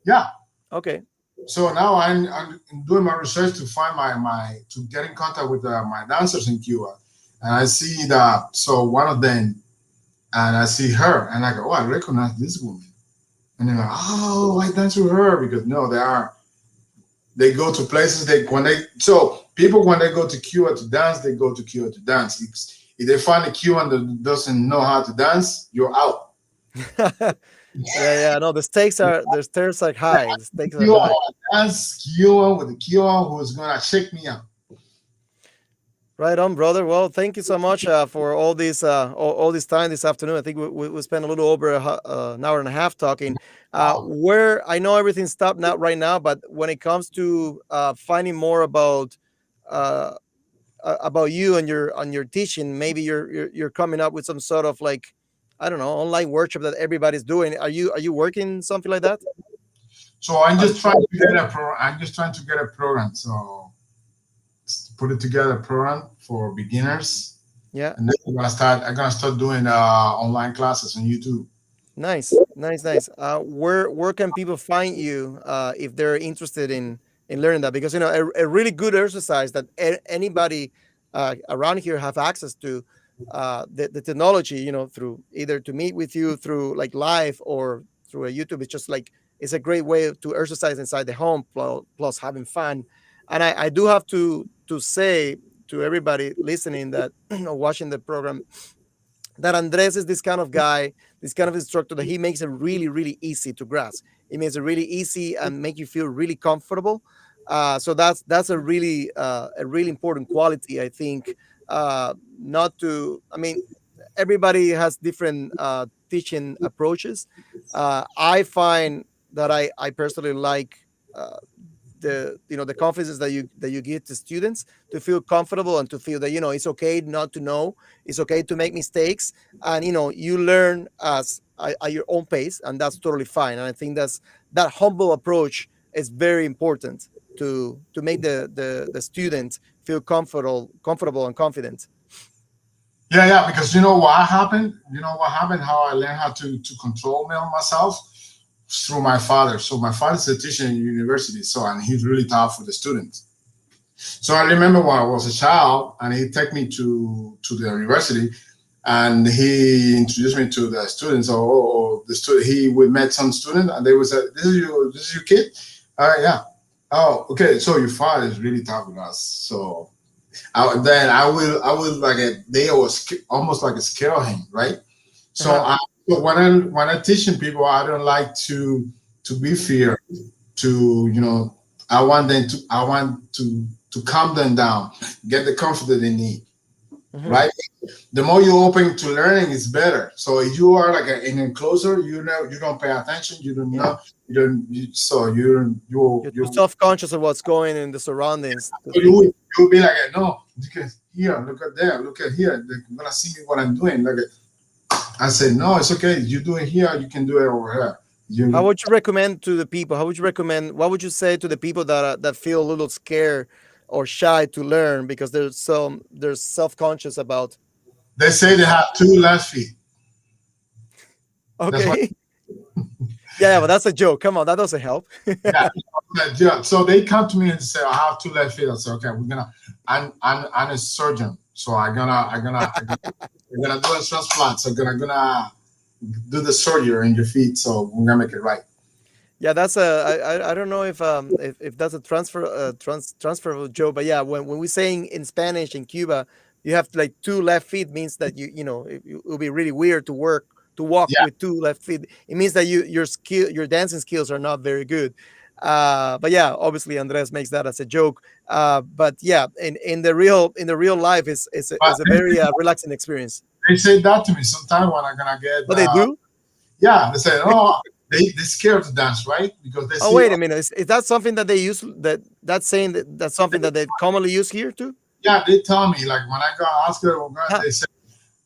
yeah. Okay. So now I'm doing my research to find my to get in contact with my dancers in Cuba, and I see that so one of them, and I see her, and I go, oh, I recognize this woman, and they're like, oh, I dance with her because no, they go to places so people when they go to Cuba to dance, they go to Cuba to dance. If they find a Cuban that doesn't know how to dance, you're out. Yeah, yeah. No, the stairs are high. The stakes are You high. are a dance Cuban with a Cuban who's gonna shake me out. Right on, brother. Well, thank you so much for all this time this afternoon. I think we spent a little over an hour and a half talking. Wow. Where I know everything stopped not right now, but when it comes to finding more uh, about you and your teaching, maybe you're coming up with some sort of like I don't know online workship that everybody's doing. Are you working something like that? So I'm just trying to get a program. So put it together a program for beginners, Yeah. and then I'm gonna start doing online classes on YouTube. Nice, nice, nice. Where can people find you if they're interested in learning that? Because a really good exercise that anybody around here have access to the technology. Through either to meet with you through like live or through a YouTube. It's just like it's a great way to exercise inside the home plus having fun. And I do have to say to everybody listening that or watching the program that Andres is this kind of guy, this kind of instructor that he makes it really, really easy to grasp. It makes it really easy and make you feel really comfortable. So that's a really important quality, I think. Not to, I mean, everybody has different teaching approaches. I find that I personally like the confidence that you give to students to feel comfortable and to feel that it's okay not to know, it's okay to make mistakes, and you learn at your own pace, and that's totally fine. And I think that humble approach is very important to make the student feel comfortable and confident. Yeah, yeah, because you know what happened? You know what happened? How I learned how to control me on myself through my father. So my father's a teacher in university, so and he's really tough for the students. So I remember when I was a child, and he took me to the university, and he introduced me to the students. Or the student, he would met some student, and they would say, this is your kid." Yeah. Oh, okay. So your father is really tough with us. So then I will like they was almost like a scare him, right? So Uh-huh. I so when I teaching people, I don't like to be fear. To I want to calm them down, get the comfort that they need, Hmm. right? The more you're open to learning, it's better. So if you are like an enclosure, you don't pay attention, you don't Yeah, know, you don't. So you you're too you self-conscious of what's going in the surroundings to you think. you'll be like, no, look at here, look at there, look at here. They're gonna see me what I'm doing. I said, no, it's okay. You do it here, you can do it over here. How You would you recommend to the people? How would you recommend? What would you say to the people that feel a little scared or shy to learn because they're self conscious about? They say they have two left feet. That's what. Okay, yeah, but that's a joke. Come on, that doesn't help. Yeah, yeah. So they come to me and say, I have two left feet. I say, okay, we're gonna. I'm a surgeon, so I'm gonna do a transplant. So I'm gonna do the surgery in your feet. So we're gonna make it right. Yeah, that's I don't know if that's a transferable joke, but yeah, when we saying in Spanish in Cuba, you have like two left feet means that it will be really weird to walk Yeah, with two left feet. It means that your dancing skills are not very good. But yeah, obviously Andres makes that as a joke. But yeah, in the real life but is a very relaxing experience. they say that to me sometime when I'm gonna get. But they do. Yeah, they say, oh, they scared to dance, right? Because they Oh see, wait oh, a minute, is that something that they use that's saying that's something that they commonly use here too? yeah, they tell me like when I go hospital, Huh. they say,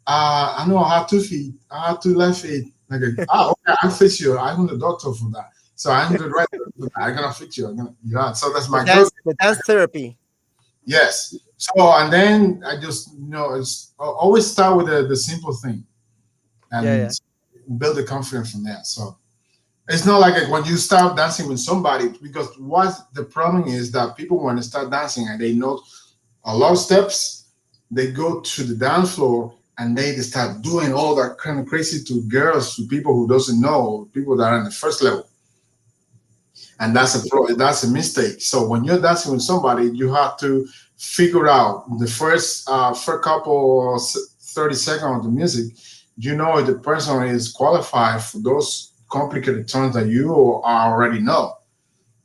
I know I have 2 feet, I have two left feet. Like, okay, I'll fix you. I'm the doctor for that. So I'm the right doctor for that. I'm gonna fix you. I'm gonna, yeah. So that's my good. The dance therapy. Yes. So and then I just it's always start with the simple thing Yeah, and yeah. build the confidence from there. So it's not like when you start dancing with somebody, because what the problem is that people want to start dancing and they know a lot of steps, they go to the dance floor and they start doing all that kind of crazy to girls, to people who doesn't know, people that are in the first level, and that's a mistake. So when you're dancing with somebody, you have to figure out the first couple 30 seconds of the music. You know if the person is qualified for those complicated turns that you already know,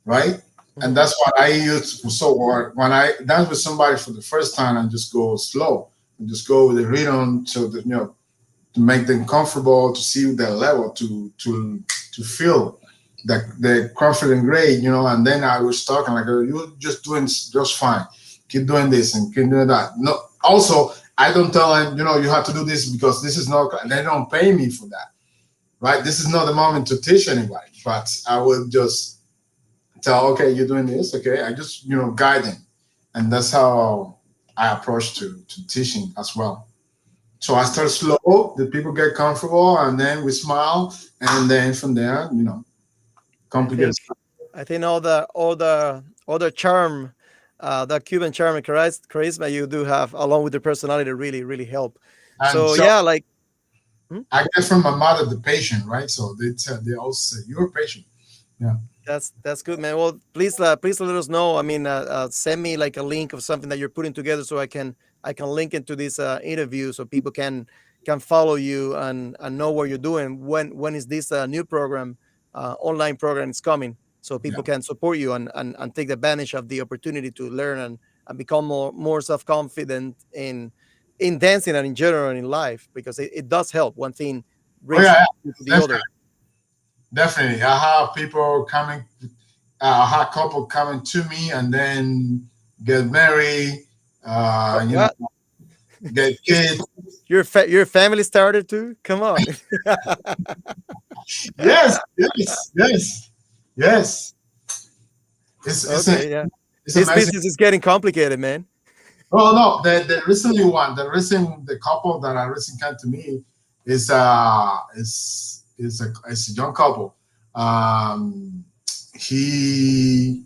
right? And Hmm. that's what I use. So when I dance with somebody for the first time, I just go slow and just go with the rhythm, so that to make them comfortable, to see their level, to feel that the confident grade, and then I was talking like, "Oh, you're just doing just fine. Keep doing this and keep doing that." No, also I don't tell them, you have to do this because this is not. They don't pay me for that, right? This is not the moment to teach anybody. But I will just tell, okay, you're doing this, okay. I just guide them, and that's how I approach to teaching as well. So I start slow, the people get comfortable, and then we smile, and then from there, I complicated think stuff. I think all the charm, the Cuban charm and charisma you do have, along with the personality, really really help. And So so yeah, like Hmm? I get from my mother the patient, right? So they also say you're a patient. Yeah. That's good, man. Well, please let us know. I mean, send me like a link of something that you're putting together so I can link it to this interview so people can follow you and know what you're doing. When is this new program, online program is coming, so Yeah. people can support you and take advantage of the opportunity to learn and become more self confident in dancing and in general in life because it does help. One thing Oh brings yeah, you to the definitely, other. definitely. I have people coming. I had couple coming to me and then get married. You know, What? get kids. Your family started too? Come on. Yes, yes, yes, yes. Okay, yeah. It's This amazing. business is getting complicated, man. Oh no, the couple that I recently came to me is a young couple. Um, he,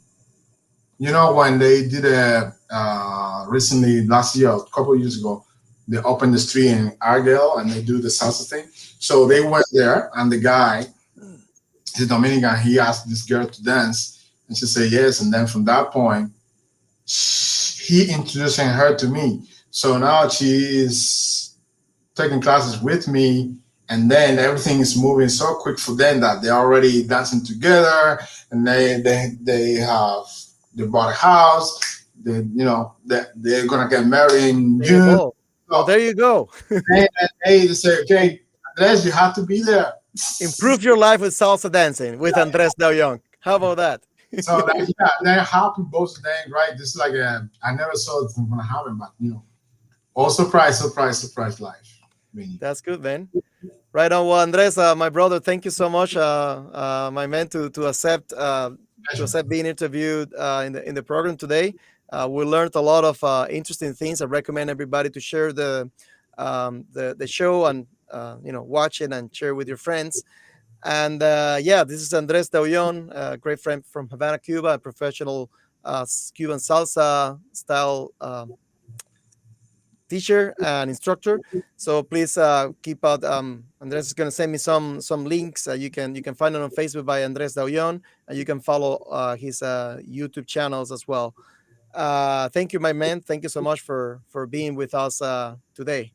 when they did a recently last year, a couple of years ago, they opened the street in Argyle and they do the salsa thing. So they went there, and the guy, he's Dominican, he asked this girl to dance, and she said yes. And then from that point, he introducing her to me. So now she is taking classes with me, and then everything is moving so quick for them that they're already dancing together, and they bought a house. They're gonna get married in They June. evolve. Well, So there you go. they say, okay, Andres, you have to be there. Improve your life with salsa dancing with Andres Dauyon. How about that? So that, yeah, they're happy both of them, right? This is like I never saw it gonna happen, but all surprise, surprise, surprise life. Really. That's good, man. Right on. Well, Andres, my brother, thank you so much, my man, to Pleasure. accept being interviewed in the program today. We learned a lot of interesting things. I recommend everybody to share the show and watch it and share with your friends. And yeah, this is Andres Dauyon, a great friend from Havana, Cuba, a professional Cuban salsa style teacher and instructor. So please keep out. Andres is going to send me some links. You can find it on Facebook by Andres Dauyon, and you can follow his YouTube channels as well. Thank you, my man. Thank you so much for being with us today.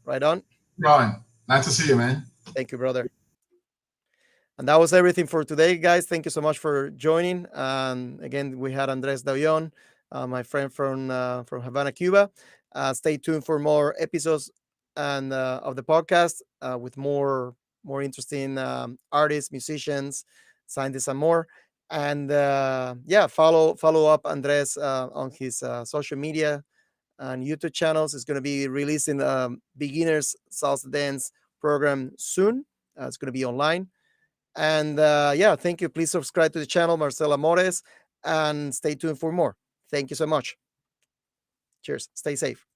Right on. Ron, nice to see you, man. Thank you, brother. And that was everything for today, guys. Thank you so much for joining. Again, we had Andres Dauyon, my friend from Havana, Cuba. Stay tuned for more episodes and of the podcast with more interesting artists, musicians, scientists, and more. And yeah, follow up Andres on his social media and YouTube channels. It's going to be releasing beginners salsa dance program soon. It's going to be online and yeah, thank you. Please subscribe to the channel, Marcela Mores, and stay tuned for more. Thank you so much. Cheers. Stay safe.